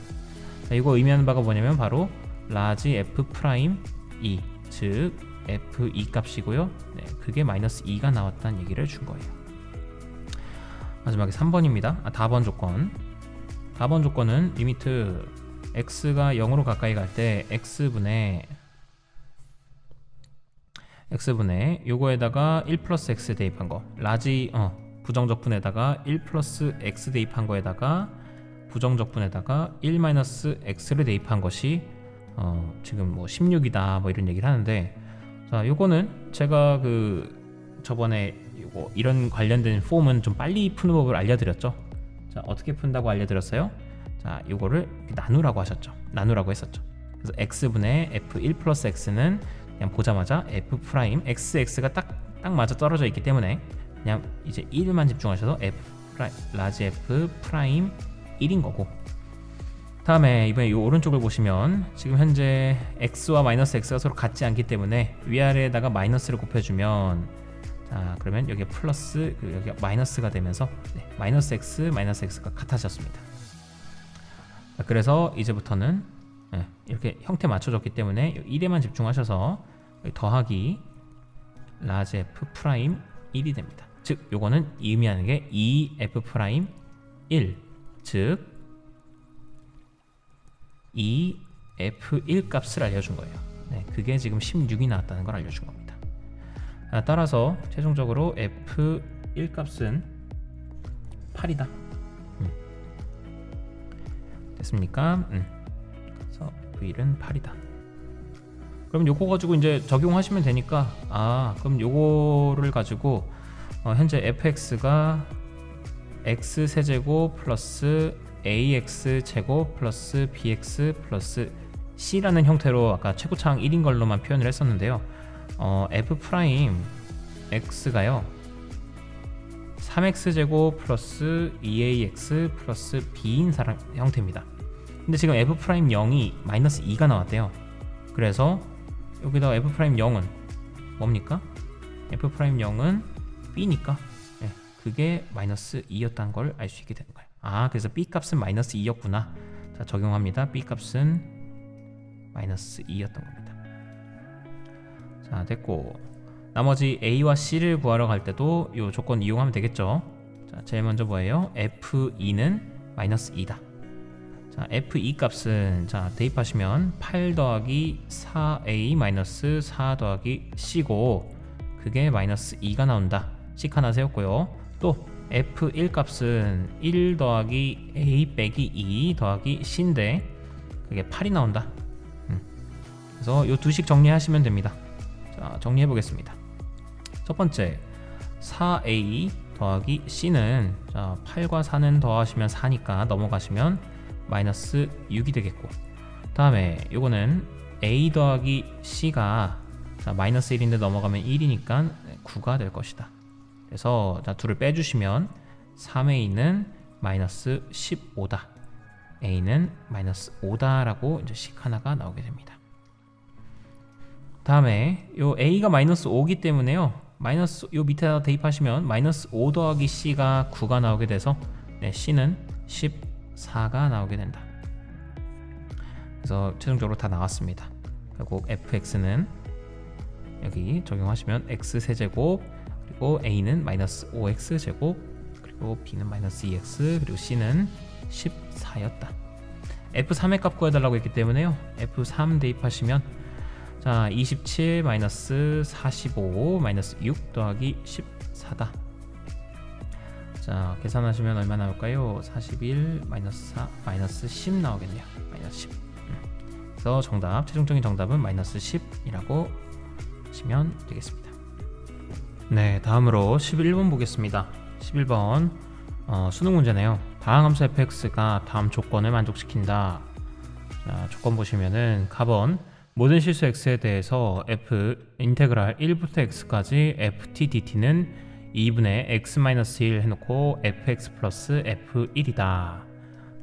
자, 이거 의미하는 바가 뭐냐면 바로 라지 f 프라임 2 즉 f2 값이고요. 네, 그게 마이너스 2가 나왔다는 얘기를 준 거예요. 마지막에 3번입니다. 4번 조건. 4번 조건은 리미트 x가 0으로 가까이 갈 때 x분의 요거에다가 1 플러스 x 대입한 거 라지 부정적분에다가 1 플러스 x 대입한 거에다가 부정적분에다가 1 마이너스 x를 대입한 것이 지금 뭐 16이다 뭐 이런 얘기를 하는데 자 요거는 제가 저번에 요거 이런 관련된 폼은 좀 빨리 푸는 법을 알려드렸죠. 자 어떻게 푼다고 알려드렸어요? 자 요거를 나누라고 하셨죠. 나누라고 했었죠. 그래서 x분의 f1 플러스 x는 그냥 보자마자 f 프라임 x가 딱 맞아 떨어져 있기 때문에 그냥 이제 1만 집중하셔서 f 프라임 라지 f 프라임 1인 거고 다음에 이번에 이 오른쪽을 보시면 지금 현재 x와 마이너스 x가 서로 같지 않기 때문에 위아래에다가 마이너스를 곱해주면 자 그러면 여기 플러스 여기가 마이너스가 되면서 네, 마이너스 x가 같아졌습니다. 자, 그래서 이제부터는 네, 이렇게 형태 맞춰졌기 때문에 1에만 집중하셔서 더하기 라지 f 프라임 1이 됩니다. 즉 요거는 의미하는 게 EF 프라임 1 즉 EF1 값을 알려준 거예요. 네, 그게 지금 16이 나왔다는 걸 알려준 겁니다. 따라서 최종적으로 F1 값은 8이다. 됐습니까? 그래서 F1은 8이다. 그럼 요거 가지고 이제 적용하시면 되니까 그럼 요거를 가지고 현재 fx가 x 세제곱 플러스 ax 제곱 플러스 bx 플러스 c라는 형태로 아까 최고차항 1인 걸로만 표현을 했었는데요. f 프라임 x가요 3x 제곱 플러스 2ax 플러스 b인 형태입니다. 근데 지금 f 프라임 0이 마이너스 2가 나왔대요. 그래서 여기다 f 프라임 0은 뭡니까? f 프라임 0은 b니까 네, 그게 마이너스 2였다는 걸 알 수 있게 되는 거예요. 그래서 b 값은 마이너스 2였구나. 자 적용합니다. b 값은 마이너스 2였던 겁니다. 자 됐고 나머지 a와 c를 구하러 갈 때도 이 조건 이용하면 되겠죠. 자 제일 먼저 뭐예요? f2는 마이너스 2다. 자 f2 값은 자 대입하시면 8 더하기 4a 마이너스 4 더하기 c고 그게 마이너스 2가 나온다. c 하나 세웠고요. 또 f1 값은 1 더하기 a 빼기 2 더하기 c인데 그게 8이 나온다. 그래서 이 두식 정리하시면 됩니다. 자 정리해 보겠습니다. 첫 번째 4a 더하기 c는 자 8과 4는 더하시면 4니까 넘어가시면 마이너스 6이 되겠고 다음에 요거는 a 더하기 c가 자 마이너스 1인데 넘어가면 1이니까 9가 될 것이다. 그래서 자 둘을 빼주시면 3a는 마이너스 15다. a는 마이너스 5다 라고 이제 식 하나가 나오게 됩니다. 다음에 요 a가 마이너스 5기 때문에요. 마이너스 요 밑에다 대입하시면 마이너스 5 더하기 c가 9가 나오게 돼서 네, c는 14가 나오게 된다. 그래서 최종적으로 다 나왔습니다. 결국 fx는 여기 적용하시면 x 세제곱 그리고 a는 마이너스 5x 제곱 그리고 b는 마이너스 2x 그리고 c는 14였다. F3의 값 구해달라고 했기 때문에요. F3 대입하시면 자 27 마이너스 45 마이너스 6 더하기 14다. 자 계산하시면 얼마 나올까요? 41 마이너스 4 마이너스 10 나오겠네요. 마이너스 10. 그래서 정답, 최종적인 정답은 마이너스 10이라고 하시면 되겠습니다. 네, 다음으로 11번 보겠습니다. 11번 수능 문제네요. 다항함수 fx가 다음 조건을 만족시킨다. 자, 조건 보시면은 가번 모든 실수 x에 대해서 f 인테그랄 1부터 x까지 ft dt는 2분의 x-1 해놓고 fx 플러스 f1이다.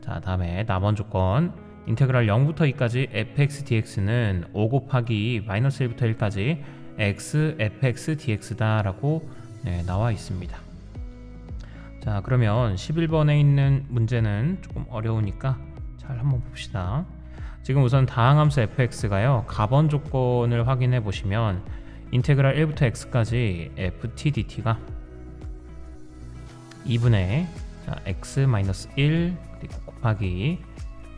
자, 다음에 남원 조건 인테그랄 0부터 2까지 fx dx는 5 곱하기 마이너스 1부터 1까지 x fx dx다 라고 나와 있습니다. 자, 그러면 11번에 있는 문제는 조금 어려우니까 잘 한번 봅시다. 지금 우선 다항함수 fx가요 가번 조건을 확인해 보시면 인테그랄 1부터 x까지 ft dt가 2분의 x-1 그리고 곱하기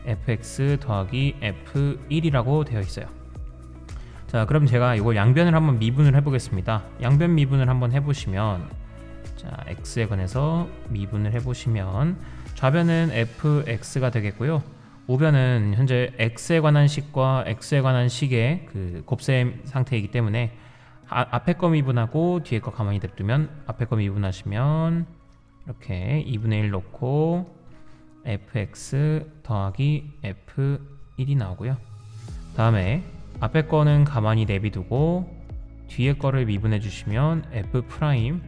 fx 더하기 f1이라고 되어 있어요. 자, 그럼 제가 이걸 양변을 한번 미분을 해보겠습니다. 양변 미분을 한번 해보시면 자, x에 관해서 미분을 해보시면 좌변은 fx가 되겠고요. 우변은 현재 x에 관한 식과 x에 관한 식의 그 곱셈 상태이기 때문에 앞에 거 미분하고 뒤에 거 가만히 냅두면 앞에 거 미분하시면 이렇게 2분의 1 넣고 fx 더하기 f1이 나오고요. 다음에 앞에 거는 가만히 내비두고 뒤에 거를 미분해 주시면 f 프라임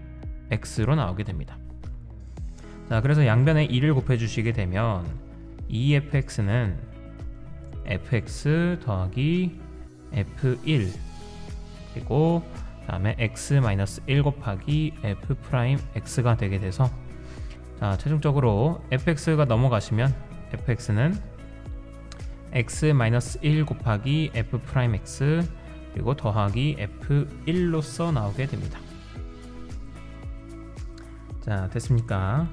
x로 나오게 됩니다. 자, 그래서 양변에 2를 곱해 주시게 되면 2fx는 fx 더하기 f1 그리고 다음에 x-1 곱하기 f 프라임 x가 되게 돼서 자, 최종적으로 fx가 넘어가시면 fx는 x-1 곱하기 f 프라임 x 그리고 더하기 f1로서 나오게 됩니다. 자, 됐습니까?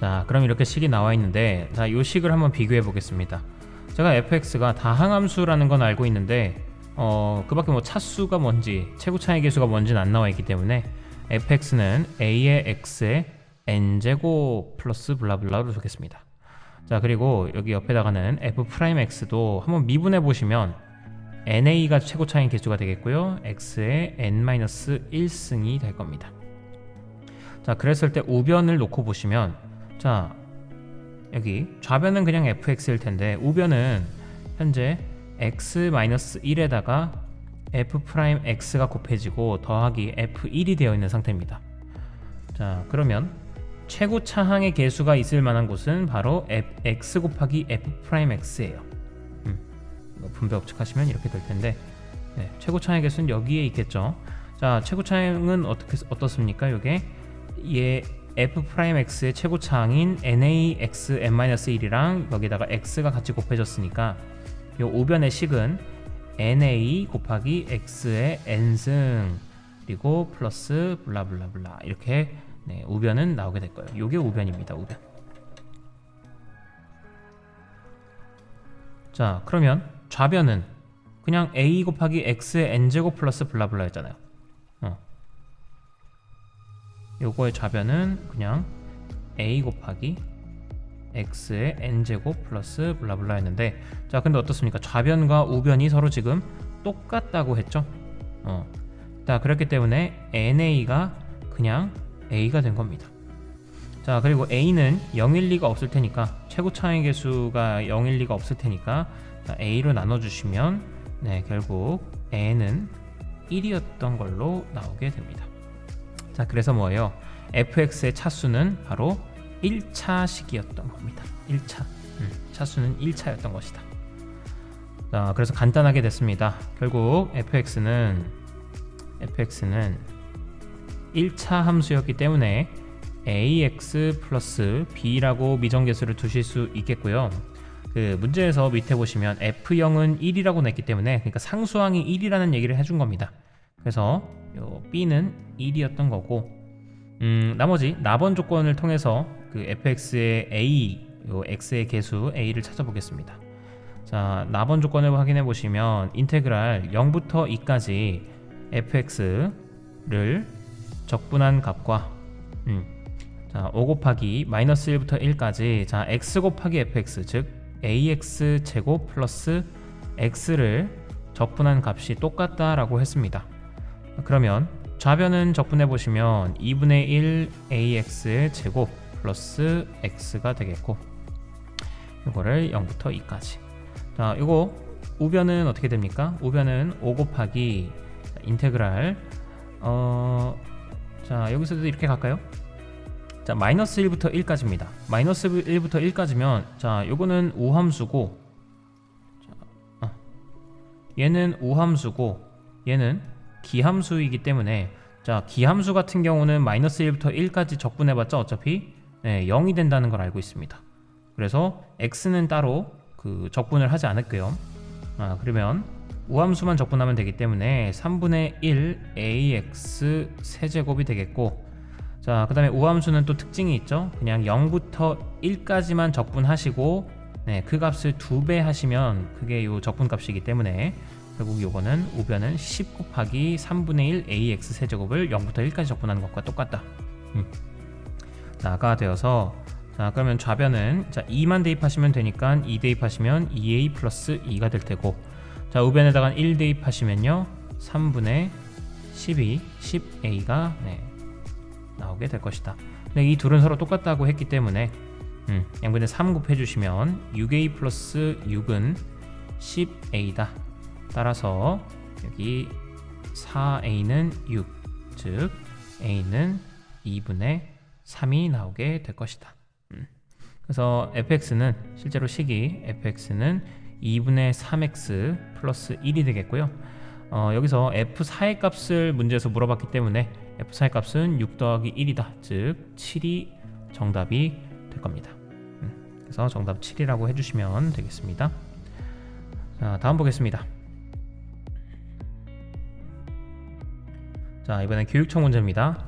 자, 그럼 이렇게 식이 나와 있는데 자, 이 식을 한번 비교해 보겠습니다. 제가 fx가 다항함수라는 건 알고 있는데 그 밖에 뭐 차수가 뭔지 최고차의 계수가 뭔지는 안 나와 있기 때문에 fx는 a의 x의 n제곱 플러스 블라블라로 적겠습니다. 자, 그리고 여기 옆에다가는 f 프라임 x도 한번 미분해 보시면 na가 최고차의 개수가 되겠고요. x의 n-1승이 될 겁니다. 자, 그랬을 때 우변을 놓고 보시면 자, 여기 좌변은 그냥 fx일 텐데 우변은 현재 x-1에다가 f 프라임 x가 곱해지고 더하기 f1이 되어 있는 상태입니다. 자, 그러면 최고차항의 개수가 있을 만한 곳은 바로 x 곱하기 f 프라임 x예요. 분배 법칙하시면 이렇게 될 텐데 최고차항의 개수는 여기에 있겠죠. 자, 최고차항은 어떻습니까? 이게 f 프라임 x의 최고차항인 nax n-1이랑 여기다가 x가 같이 곱해졌으니까 이 우변의 식은 na 곱하기 x의 n승 그리고 플러스 블라블라블라 이렇게 우변은 나오게 될 거예요. 이게 우변입니다. 우변. 자, 그러면 좌변은 그냥 a 곱하기 x의 n제곱 플러스 블라블라 했잖아요. 요거의 좌변은 그냥 a 곱하기 x의 n제곱 플러스 블라블라 했는데 자, 근데 어떻습니까? 좌변과 우변이 서로 지금 똑같다고 했죠? 자, 그렇기 때문에 na가 그냥 a가 된 겁니다. 자, 그리고 a는 0일 리가 없을 테니까 최고차의 개수가 0일 리가 없을 테니까 자, a로 나눠주시면 결국 n은 1이었던 걸로 나오게 됩니다. 자, 그래서 뭐예요? fx의 차수는 바로 1차식이었던 겁니다. 1차. 차수는 1차였던 것이다. 자, 그래서 간단하게 됐습니다. 결국 fx는 1차 함수였기 때문에 ax 플러스 b라고 미정계수를 두실 수 있겠고요. 그 문제에서 밑에 보시면 f0은 1이라고 냈기 때문에 그러니까 상수항이 1이라는 얘기를 해준 겁니다. 그래서 요 b는 1이었던 거고 나머지 나번 조건을 통해서 그 fx의 a 요 x의 개수 a를 찾아보겠습니다. 자, 나번 조건을 확인해 보시면 인테그랄 0부터 2까지 fx를 적분한 값과 자, 5 곱하기 마이너스 1부터 1까지 자, x 곱하기 fx 즉 ax 제곱 플러스 x를 적분한 값이 똑같다라고 했습니다. 그러면 좌변은 적분해 보시면 2분의 1 ax의 제곱 플러스 x가 되겠고 이거를 0부터 2까지 자, 이거 우변은 어떻게 됩니까? 우변은 5 곱하기 인테그랄 자, 여기서도 이렇게 갈까요? 자, 마이너스 1부터 1까지입니다. 마이너스 1부터 1까지면 자, 요거는 우함수고 자, 얘는 우함수고 얘는 기함수이기 때문에 자, 기함수 같은 경우는 마이너스 1부터 1까지 적분해봤자 어차피 0이 된다는 걸 알고 있습니다. 그래서 x는 따로 그 적분을 하지 않을게요. 그러면 우함수만 적분하면 되기 때문에 3분의 1 ax 세제곱이 되겠고 자, 그 다음에 우함수는 또 특징이 있죠. 그냥 0부터 1까지만 적분하시고 그 값을 2배 하시면 그게 요 적분값이기 때문에 결국 요거는 우변은 10 곱하기 3분의 1 ax 세제곱을 0부터 1까지 적분하는 것과 똑같다. 가 되어서 자, 그러면 좌변은 자, 2만 대입하시면 되니까 2 대입하시면 2a 플러스 2가 될 테고 자, 우변에다가 1 대입하시면요 3분의 12 10a가 나오게 될 것이다. 근데 이 둘은 서로 똑같다고 했기 때문에 양변에 3 곱해주시면 6a 플러스 6은 10a다. 따라서 여기 4a는 6, 즉 a는 2분의 3이 나오게 될 것이다. 그래서 fx는 실제로 식이 fx는 2분의 3x 플러스 1이 되겠고요. 여기서 f4의 값을 문제에서 물어봤기 때문에 f4의 값은 6 더하기 1이다. 즉 7이 정답이 될 겁니다. 그래서 정답 7이라고 해주시면 되겠습니다. 자, 다음 보겠습니다. 자, 이번엔 교육청 문제입니다.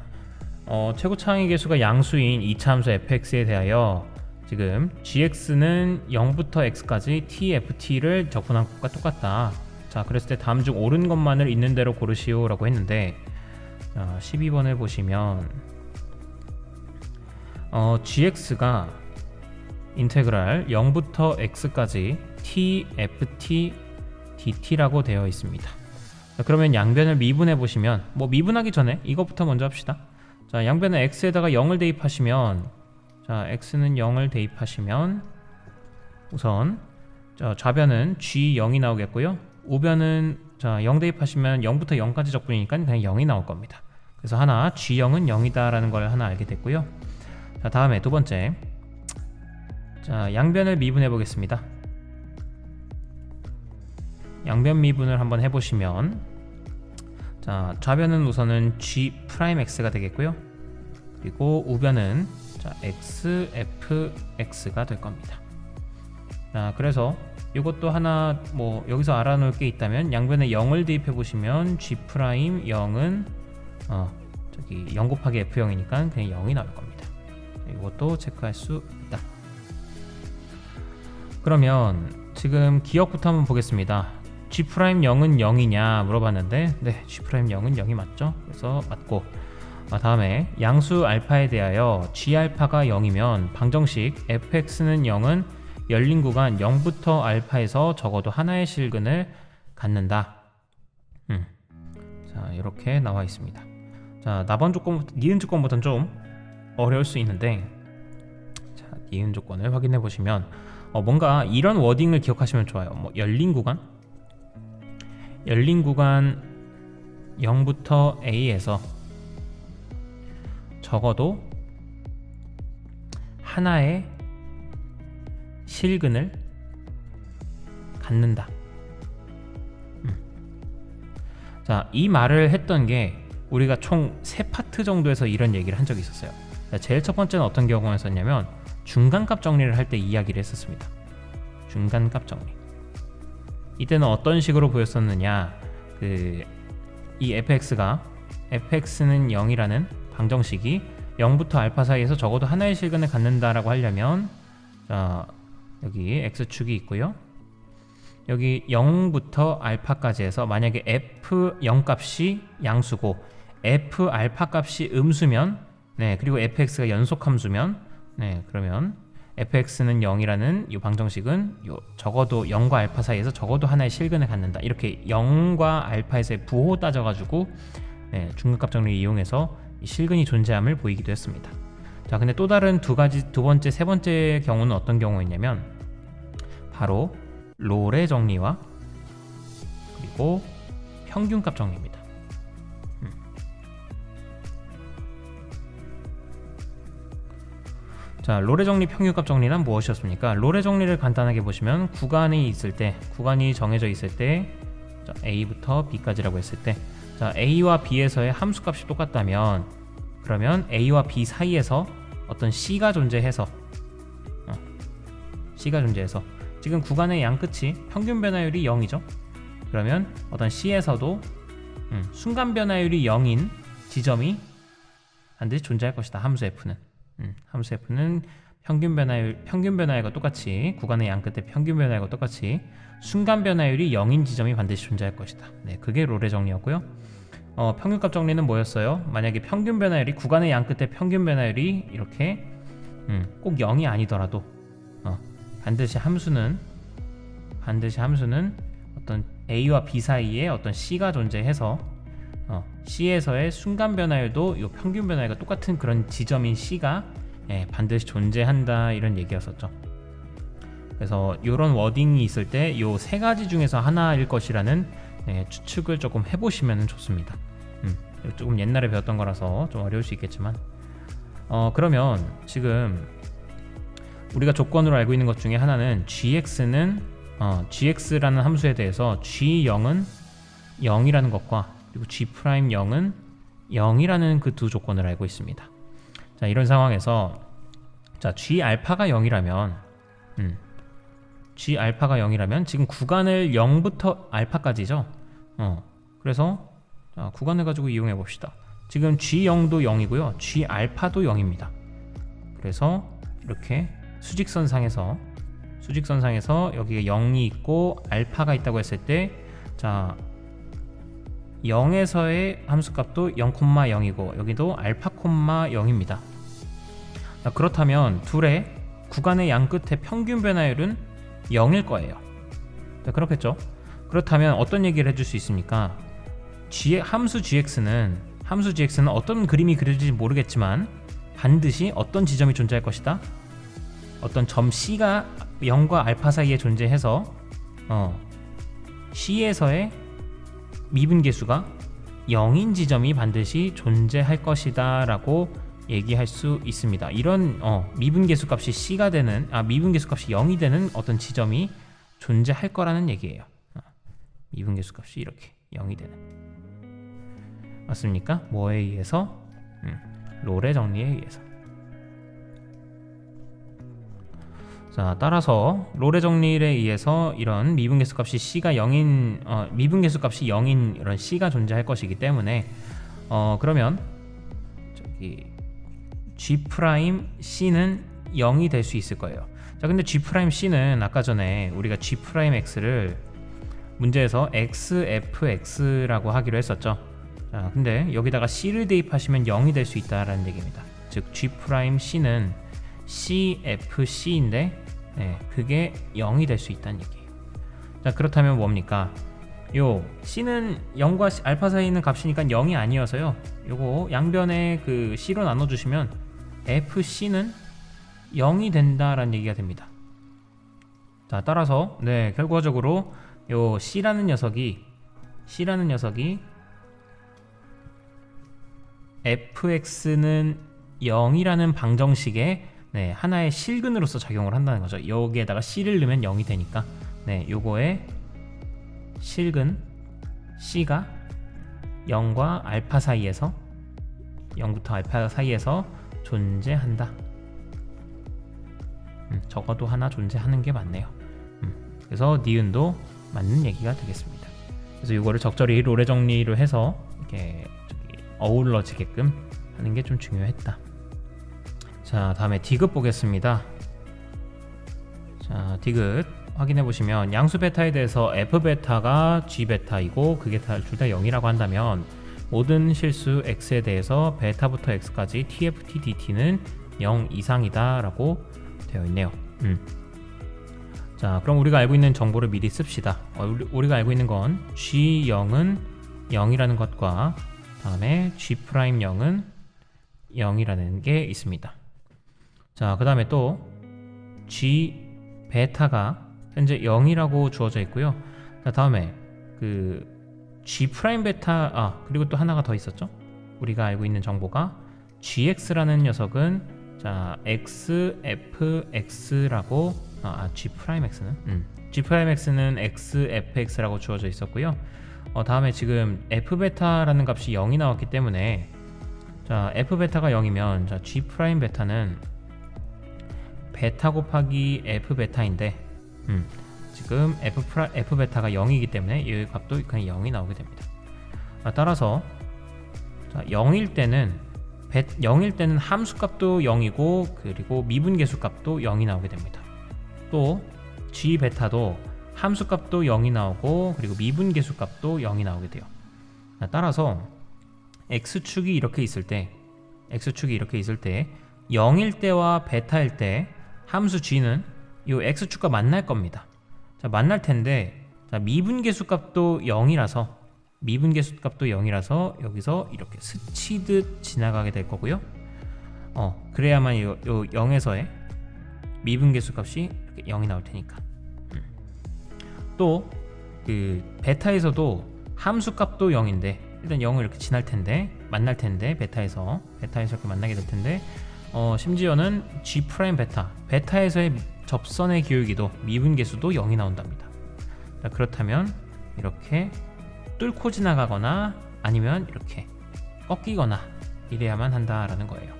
최고 창의 계수가 양수인 2차 함수 fx에 대하여 지금 gx는 0부터 x까지 tft를 적분한 것과 똑같다. 자, 그랬을 때 다음 중 옳은 것만을 있는 대로 고르시오 라고 했는데 자, 12번을 보시면 gx가 인테그랄 0부터 x까지 tft dt라고 되어 있습니다. 자, 그러면 양변을 미분해 보시면 미분하기 전에 이것부터 먼저 합시다. 자, 양변은 x에다가 0을 대입하시면 자, x는 0을 대입하시면 우선 자, 좌변은 g0이 나오겠고요. 우변은 자, 0 대입하시면 0부터 0까지 적분이니까 그냥 0이 나올 겁니다. 그래서 하나 g0은 0이다 라는 걸 하나 알게 됐고요. 자, 다음에 두 번째 자, 양변을 미분해 보겠습니다. 양변 미분을 한번 해보시면 자, 좌변은 우선은 g'x가 되겠고요. 그리고 우변은 자, xfx가 될 겁니다. 자, 그래서 이것도 하나 여기서 알아놓을 게 있다면 양변에 0을 대입해 보시면 g'0은 저기 0 곱하기 f0이니까 그냥 0이 나올 겁니다. 이것도 체크할 수 있다. 그러면 지금 기억부터 한번 보겠습니다. g'0은 0이냐 물어봤는데 네, g'0은 0이 맞죠? 그래서 맞고 다음에 양수 알파에 대하여 g알파가 0이면 방정식 fx는 0은 열린 구간 0부터 알파에서 적어도 하나의 실근을 갖는다. 자, 이렇게 나와 있습니다. 자, 니은 조건부터는 좀 어려울 수 있는데 자, 니은 조건을 확인해 보시면 뭔가 이런 워딩을 기억하시면 좋아요. 열린 구간 0부터 A에서 적어도 하나의 실근을 갖는다. 자, 이 말을 했던 게 우리가 총 3파트 정도에서 이런 얘기를 한 적이 있었어요. 자, 제일 첫 번째는 어떤 경우였었냐면 중간값 정리를 할 때 이야기를 했었습니다. 중간값 정리. 이때는 어떤 식으로 보였었느냐, 이 fx는 0이라는 방정식이 0부터 알파 사이에서 적어도 하나의 실근을 갖는다라고 하려면 자, 여기 x축이 있고요. 여기 0부터 알파까지 해서 만약에 f0 값이 양수고 f 알파 값이 음수면, 네, 그리고 fx가 연속 함수면, 네, 그러면 fx는 0이라는 이 방정식은 적어도 0과 알파 사이에서 적어도 하나의 실근을 갖는다. 이렇게 0과 알파에서의 부호 따져가지고, 네, 중간값 정리를 이용해서 이 실근이 존재함을 보이기도 했습니다. 자, 근데 또 다른 두 번째, 세 번째 경우는 어떤 경우였냐면 바로 롤의 정리와 그리고 평균값 정리입니다. 자, 롤의 정리, 평균값 정리는 무엇이었습니까? 롤의 정리를 간단하게 보시면 구간이 정해져 있을 때, 자, A부터 B까지라고 했을 때, 자, A와 B에서의 함수값이 똑같다면, 그러면 A와 B 사이에서 어떤 C가 존재해서 지금 구간의 양 끝이 평균 변화율이 0이죠. 그러면 어떤 C에서도 순간 변화율이 0인 지점이 반드시 존재할 것이다. 함수 F는. 함수 F는 평균 변화율과 똑같이, 구간의 양 끝에 평균 변화율과 똑같이 순간 변화율이 0인 지점이 반드시 존재할 것이다. 네, 그게 롤의 정리였고요. 평균값 정리는 뭐였어요? 만약에 평균 변화율이, 구간의 양 끝에 평균 변화율이 이렇게 꼭 0이 아니더라도 반드시 함수는 어떤 A와 B 사이에 어떤 C가 존재해서 C에서의 순간 변화율도 이 평균 변화율과 똑같은 그런 지점인 C가, 반드시 존재한다, 이런 얘기였었죠. 그래서 이런 워딩이 있을 때 이 세 가지 중에서 하나일 것이라는, 추측을 조금 해보시면 좋습니다. 조금 옛날에 배웠던 거라서 좀 어려울 수 있겠지만, 그러면 지금 우리가 조건으로 알고 있는 것 중에 하나는 gx라는 함수에 대해서 g0은 0이라는 것과 그리고 g'0은 0이라는 그 두 조건을 알고 있습니다. 자, 이런 상황에서 자, g알파가 0이라면 지금 구간을 0부터 알파까지죠. 그래서 자, 구간을 가지고 이용해 봅시다. 지금 g0도 0이고요. g알파도 0입니다. 그래서 이렇게 수직선상에서 여기에 0이 있고 알파가 있다고 했을 때, 자, 0에서의 함수값도 0,0이고 여기도 알파, 0입니다. 자, 그렇다면 둘의 구간의 양 끝에 평균 변화율은 0일 거예요. 자, 그렇겠죠? 그렇다면 어떤 얘기를 해줄 수 있습니까? 함수 gx는 어떤 그림이 그려질지 모르겠지만 반드시 어떤 지점이 존재할 것이다? 어떤 점 C가 0과 알파 사이에 존재해서 C에서의 미분계수가 0인 지점이 반드시 존재할 것이다 라고 얘기할 수 있습니다. 이런 미분계수 값이 미분계수 값이 0이 되는 어떤 지점이 존재할 거라는 얘기예요. 미분계수 값이 이렇게 0이 되는, 맞습니까? 뭐에 의해서? 롤의 정리에 의해서. 자, 따라서 롤의 정리에 의해서 이런 미분계수 값이 C가 0인 이런 C가 존재할 것이기 때문에 그러면 저기 G'C는 0이 될 수 있을 거예요. 자, 근데 G'C는 아까 전에 우리가 G'X를 문제에서 XFX라고 하기로 했었죠. 자, 근데 여기다가 C를 대입하시면 0이 될 수 있다라는 얘기입니다. 즉 G'C는 CFC인데, 그게 0이 될 수 있다는 얘기예요. 자, 그렇다면 뭡니까? 요 C는 0과 알파 사이에 있는 값이니까 0이 아니어서요. 요거 양변에 그 C로 나눠주시면 FC는 0이 된다라는 얘기가 됩니다. 자, 따라서 결과적으로 요 C라는 녀석이 fx는 0이라는 방정식에 하나의 실근으로서 작용을 한다는 거죠. 여기에다가 C를 넣으면 0이 되니까 요거의 실근 C가 0과 알파 사이에서 0부터 알파 사이에서 존재한다. 적어도 하나 존재하는 게 맞네요. 그래서 니은도 맞는 얘기가 되겠습니다. 그래서 이거를 적절히 롤의 정리를 해서 이렇게 어우러지게끔 하는 게 좀 중요했다. 자, 다음에 디귿 보겠습니다. 자, 디귿 확인해 보시면 양수 베타에 대해서 f 베타가 g 베타이고 그게 둘 다 0이라고 한다면 모든 실수 x에 대해서 베타부터 x까지 tft dt는 0 이상이다라고 되어 있네요. 자, 그럼 우리가 알고 있는 정보를 미리 씁시다. 우리가 알고 있는 건 g0은 0이라는 것과 다음에 g'0은 0이라는 게 있습니다. 자, 그 다음에 또 g 베타가 현재 0이라고 주어져 있고요. 자, 다음에 그 g' 베타 그리고 또 하나가 더 있었죠. 우리가 알고 있는 정보가 gx라는 녀석은 자 xfx라고 g'x는 xfx라고 주어져 있었고요. 다음에 지금 f 베타라는 값이 0이 나왔기 때문에 자 f 베타가 0이면 자 g' 베타는 베타 곱하기 f 베타인데 지금 f 베타가 0이기 때문에 이 값도 그냥 0이 나오게 됩니다. 따라서 자, 0일 때는 함수 값도 0이고 그리고 미분계수 값도 0이 나오게 됩니다. 또 g 베타도 함수 값도 0이 나오고 그리고 미분계수 값도 0이 나오게 돼요. 따라서 x축이 이렇게 있을 때 0일 때와 베타일 때 함수 g는 이 x축과 만날 겁니다. 자, 만날 텐데 자, 미분계수 값도 0이라서 여기서 이렇게 스치듯 지나가게 될 거고요. 그래야만 요 0에서의 미분계수 값이 이렇게 0이 나올 테니까. 또 그 베타에서도 함수 값도 0인데 일단 0을 이렇게 만날 텐데 베타에서 이렇게 만나게 될 텐데 심지어는 g' 베타에서의 접선의 기울기도 미분계수도 0이 나온답니다. 자, 그렇다면 이렇게 뚫고 지나가거나 아니면 이렇게 꺾이거나 이래야만 한다라는 거예요.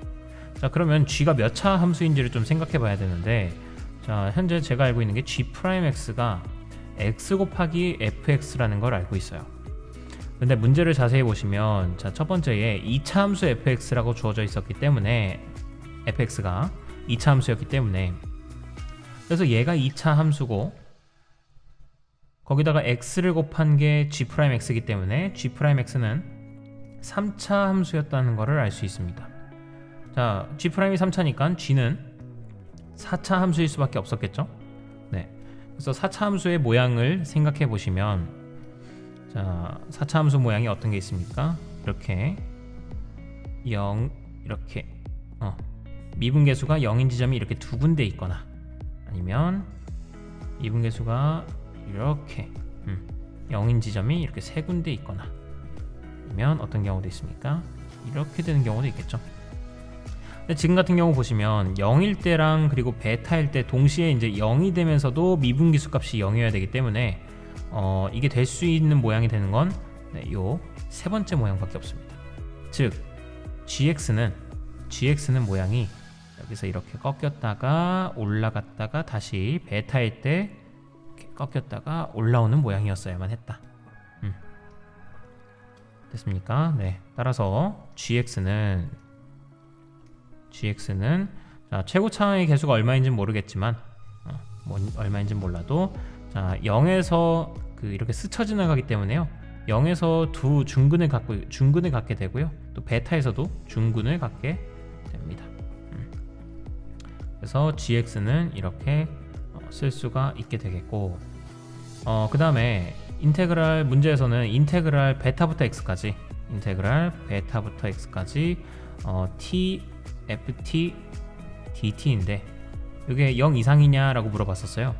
자, 그러면 g가 몇 차 함수인지를 좀 생각해 봐야 되는데 자, 현재 제가 알고 있는 게 g'x가 x 곱하기 fx라는 걸 알고 있어요. 근데 문제를 자세히 보시면 자, 첫 번째에 2차 함수 fx라고 주어져 있었기 때문에 fx가 2차 함수였기 때문에 그래서 얘가 2차 함수고 거기다가 x를 곱한 게 g'x이기 때문에 g'x는 3차 함수였다는 것을 알 수 있습니다. 자, g'이 3차니까 g는 4차 함수일 수밖에 없었겠죠? 네. 그래서 4차 함수의 모양을 생각해 보시면 자, 4차 함수 모양이 어떤 게 있습니까? 이렇게 0 이렇게 미분계수가 0인 지점이 이렇게 두 군데 있거나 아니면 미분계수가 이렇게 0인 지점이 이렇게 세 군데 있거나 아니면 어떤 경우도 있습니까? 이렇게 되는 경우도 있겠죠. 근데 지금 같은 경우 보시면 0일 때랑 그리고 베타일 때 동시에 이제 0이 되면서도 미분계수 값이 0이어야 되기 때문에 이게 될 수 있는 모양이 되는 건 요 세 번째 모양밖에 없습니다. 즉 gx는 모양이 여기서 이렇게 꺾였다가 올라갔다가 다시 베타일 때 이렇게 꺾였다가 올라오는 모양이었어야만 했다. 됐습니까? 네. 따라서 gx는 자, 최고차의 개수가 얼마인지는 모르겠지만 얼마인지는 몰라도 자, 0에서 이렇게 스쳐 지나가기 때문에요. 0에서 두 중근을 갖게 되고요. 또 베타에서도 중근을 갖게 됩니다. 그래서 gx는 이렇게 쓸 수가 있게 되겠고 그 다음에 인테그랄 문제에서는 인테그랄 베타부터 x까지 tft dt인데 이게 0 이상이냐라고 물어봤었어요.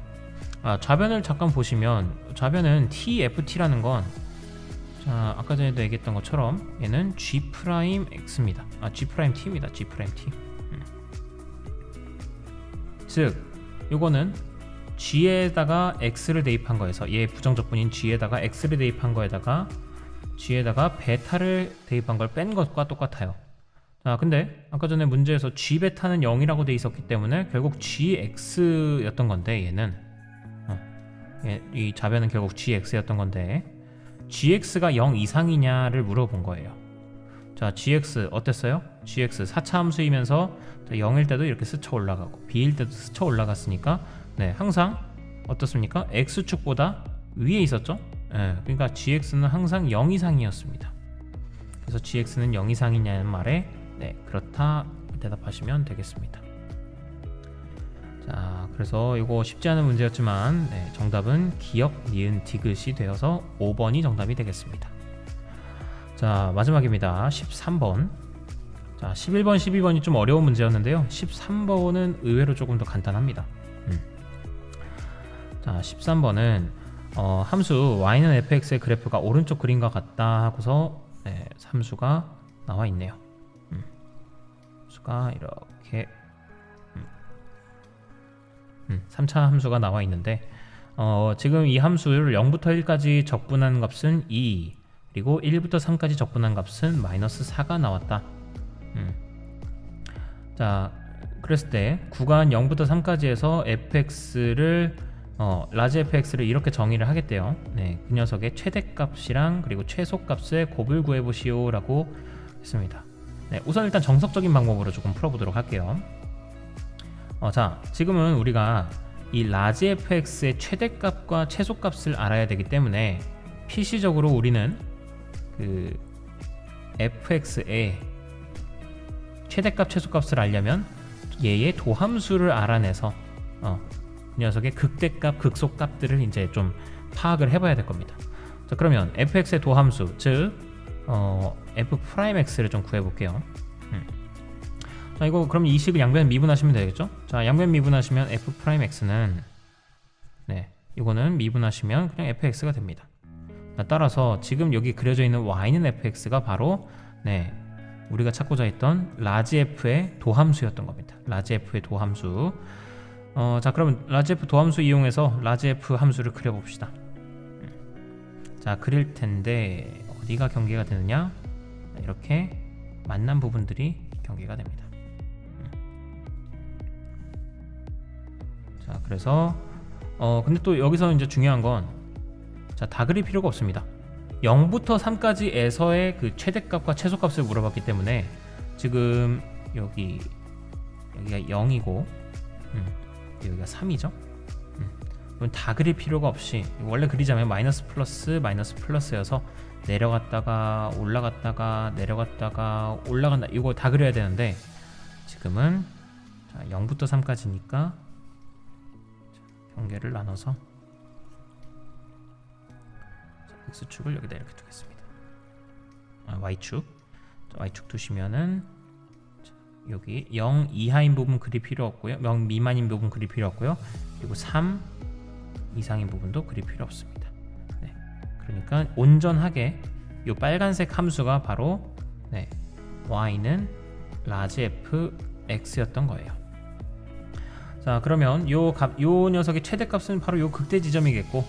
좌변을 잠깐 보시면 좌변은 tft라는 건 자, 아까 전에도 얘기했던 것처럼 얘는 g'x입니다. g't입니다. g't. 즉 요거는 g에다가 x를 대입한 거에서 얘 부정적분인 g에다가 x를 대입한 거에다가 g에다가 베타를 대입한 걸 뺀 것과 똑같아요. 자, 근데 아까 전에 문제에서 g 베타는 0이라고 돼 있었기 때문에 결국 gx였던 건데 얘는 이 좌변은 결국 gx였던 건데 gx가 0 이상이냐를 물어본 거예요. 자, gx 어땠어요? gx 4차 함수이면서 0일 때도 이렇게 스쳐 올라가고 b일 때도 스쳐 올라갔으니까 네, 항상 어떻습니까? x축보다 위에 있었죠? 네, 그러니까 gx는 항상 0 이상이었습니다. 그래서 gx는 0 이상이냐는 말에 네, 그렇다 대답하시면 되겠습니다. 자, 그래서 이거 쉽지 않은 문제였지만 네, 정답은 기역, 니은, 디귿이 되어서 5번이 정답이 되겠습니다. 자, 마지막입니다. 13번. 자, 11번, 12번이 좀 어려운 문제였는데요. 13번은 의외로 조금 더 간단합니다. 자, 13번은 함수 y는 fx의 그래프가 오른쪽 그림과 같다 하고서 네, 함수가 나와 있네요. 함수가 이렇게 3차 함수가 나와 있는데 지금 이 함수를 0부터 1까지 적분한 값은 2, 그리고 1부터 3까지 적분한 값은 마이너스 4가 나왔다. 자, 그랬을 때 구간 0부터 3까지에서 fx를 라지 fx를 이렇게 정의를 하겠대요. 네, 그 녀석의 최대값이랑 그리고 최소값의 곱을 구해보시오 라고 했습니다. 네, 우선 일단 정석적인 방법으로 조금 풀어보도록 할게요. 자, 지금은 우리가 이 라지 fx의 최대값과 최소값을 알아야 되기 때문에 필시적으로 우리는 그 fx의 최대값 최소값을 알려면 얘의 도함수를 알아내서 이 녀석의 극대값 극소값들을 이제 좀 파악을 해봐야 될 겁니다. 자, 그러면 fx의 도함수 즉 f'x를 좀 구해볼게요. 자, 이거 그럼 이 식을 양변 미분하시면 되겠죠? 자, 양변 미분하시면 f'x는 네, 이거는 미분하시면 그냥 fx가 됩니다. 자, 따라서 지금 여기 그려져 있는 y는 fx가 바로 네, 우리가 찾고자 했던 라지 f의 도함수였던 겁니다. 라지 f의 도함수. 자, 그러면 라지 f 도함수 이용해서 라지 f 함수를 그려봅시다. 자, 그릴 텐데 어디가 경계가 되느냐? 이렇게 만난 부분들이 경계가 됩니다. 자, 그래서 근데 또 여기서 이제 중요한 건 자, 다 그릴 필요가 없습니다. 0부터 3까지에서의 그 최대값과 최소값을 물어봤기 때문에 지금 여기가 0이고 여기가 3이죠. 그럼 다 그릴 필요가 없이 원래 그리자면 마이너스 플러스여서 내려갔다가 올라갔다가 내려갔다가 올라간다 이거 다 그려야 되는데 지금은 자, 0부터 3까지니까 경계를 나눠서 x축을 여기다 이렇게 두겠습니다. y축 두시면은 여기 0 이하인 부분 그릴 필요 없고요. 0 미만인 부분 그릴 필요 없고요. 그리고 3 이상인 부분도 그릴 필요 없습니다. 네, 그러니까 온전하게 이 빨간색 함수가 바로 네, y는 라지 f x였던 거예요. 자, 그러면 요 녀석의 최대값은 바로 요 극대 지점이겠고,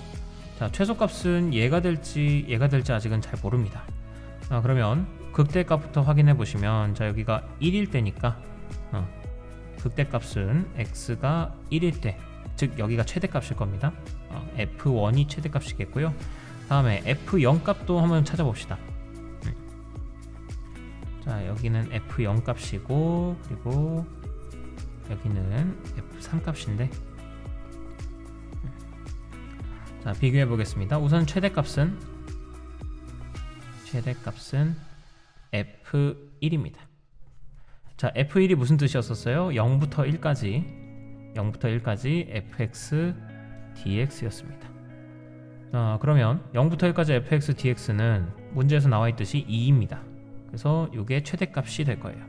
자, 최소값은 얘가 될지 아직은 잘 모릅니다. 자, 그러면 극대값부터 확인해 보시면 자, 여기가 1일 때니까 극대값은 x가 1일 때, 즉 여기가 최대값일 겁니다. f1이 최대값이겠고요. 다음에 f0 값도 한번 찾아봅시다. 자, 여기는 f0 값이고 그리고 여기는 f3 값인데 자, 비교해 보겠습니다. 우선 최대값은 f1입니다. 자, f1이 무슨 뜻이었었어요? 0부터 1까지 fx dx였습니다. 자, 그러면 0부터 1까지 fx dx는 문제에서 나와 있듯이 2입니다. 그래서 이게 최대값이 될 거예요.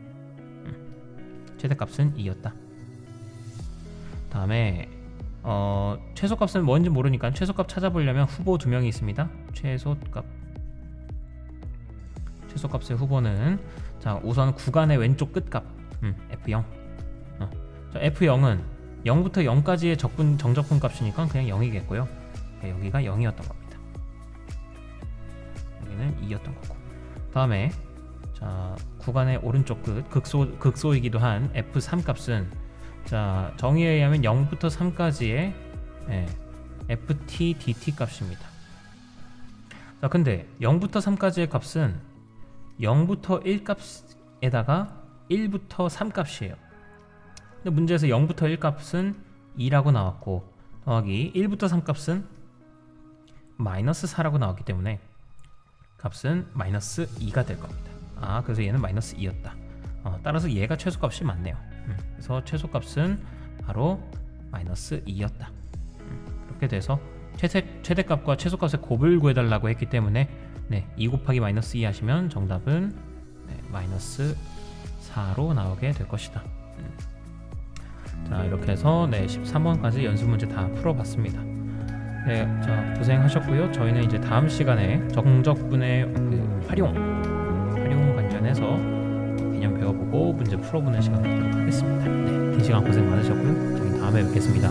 최대값은 2였다. 다음에 최소값은 뭔지 모르니까 최소값 찾아보려면 후보 2명이 있습니다. 최소값의 후보는 자, 우선 구간의 왼쪽 끝값 f0. 자, f0은 0부터 0까지의 정적분 값이니까 그냥 0이겠고요. 여기가 0이었던 겁니다. 여기는 2였던 거고. 다음에 자, 구간의 오른쪽 끝 극소이기도 한 f3 값은 자, 정의에 의하면 0부터 3까지의 ft dt 값입니다. 자, 근데 0부터 3까지의 값은 0부터 1 값에다가 1부터 3 값이에요. 근데 문제에서 0부터 1 값은 2라고 나왔고 더하기 1부터 3 값은 마이너스 4라고 나왔기 때문에 값은 마이너스 2가 될 겁니다. 그래서 얘는 마이너스 2였다. 따라서 얘가 최소값이 맞네요. 그래서 최소값은 바로 마이너스 2였다. 그렇게 돼서 최대값과 최소값의 곱을 구해달라고 했기 때문에 2 곱하기 마이너스 2 하시면 정답은 마이너스 4로 나오게 될 것이다. 자, 이렇게 해서 13번까지 연습 문제 다 풀어봤습니다. 자, 고생하셨고요. 저희는 이제 다음 시간에 정적분의 그 활용 관련해서 개념 배워보고 문제 풀어보는 시간 갖도록 하겠습니다. 긴 시간 고생 많으셨고요. 저희 다음에 뵙겠습니다.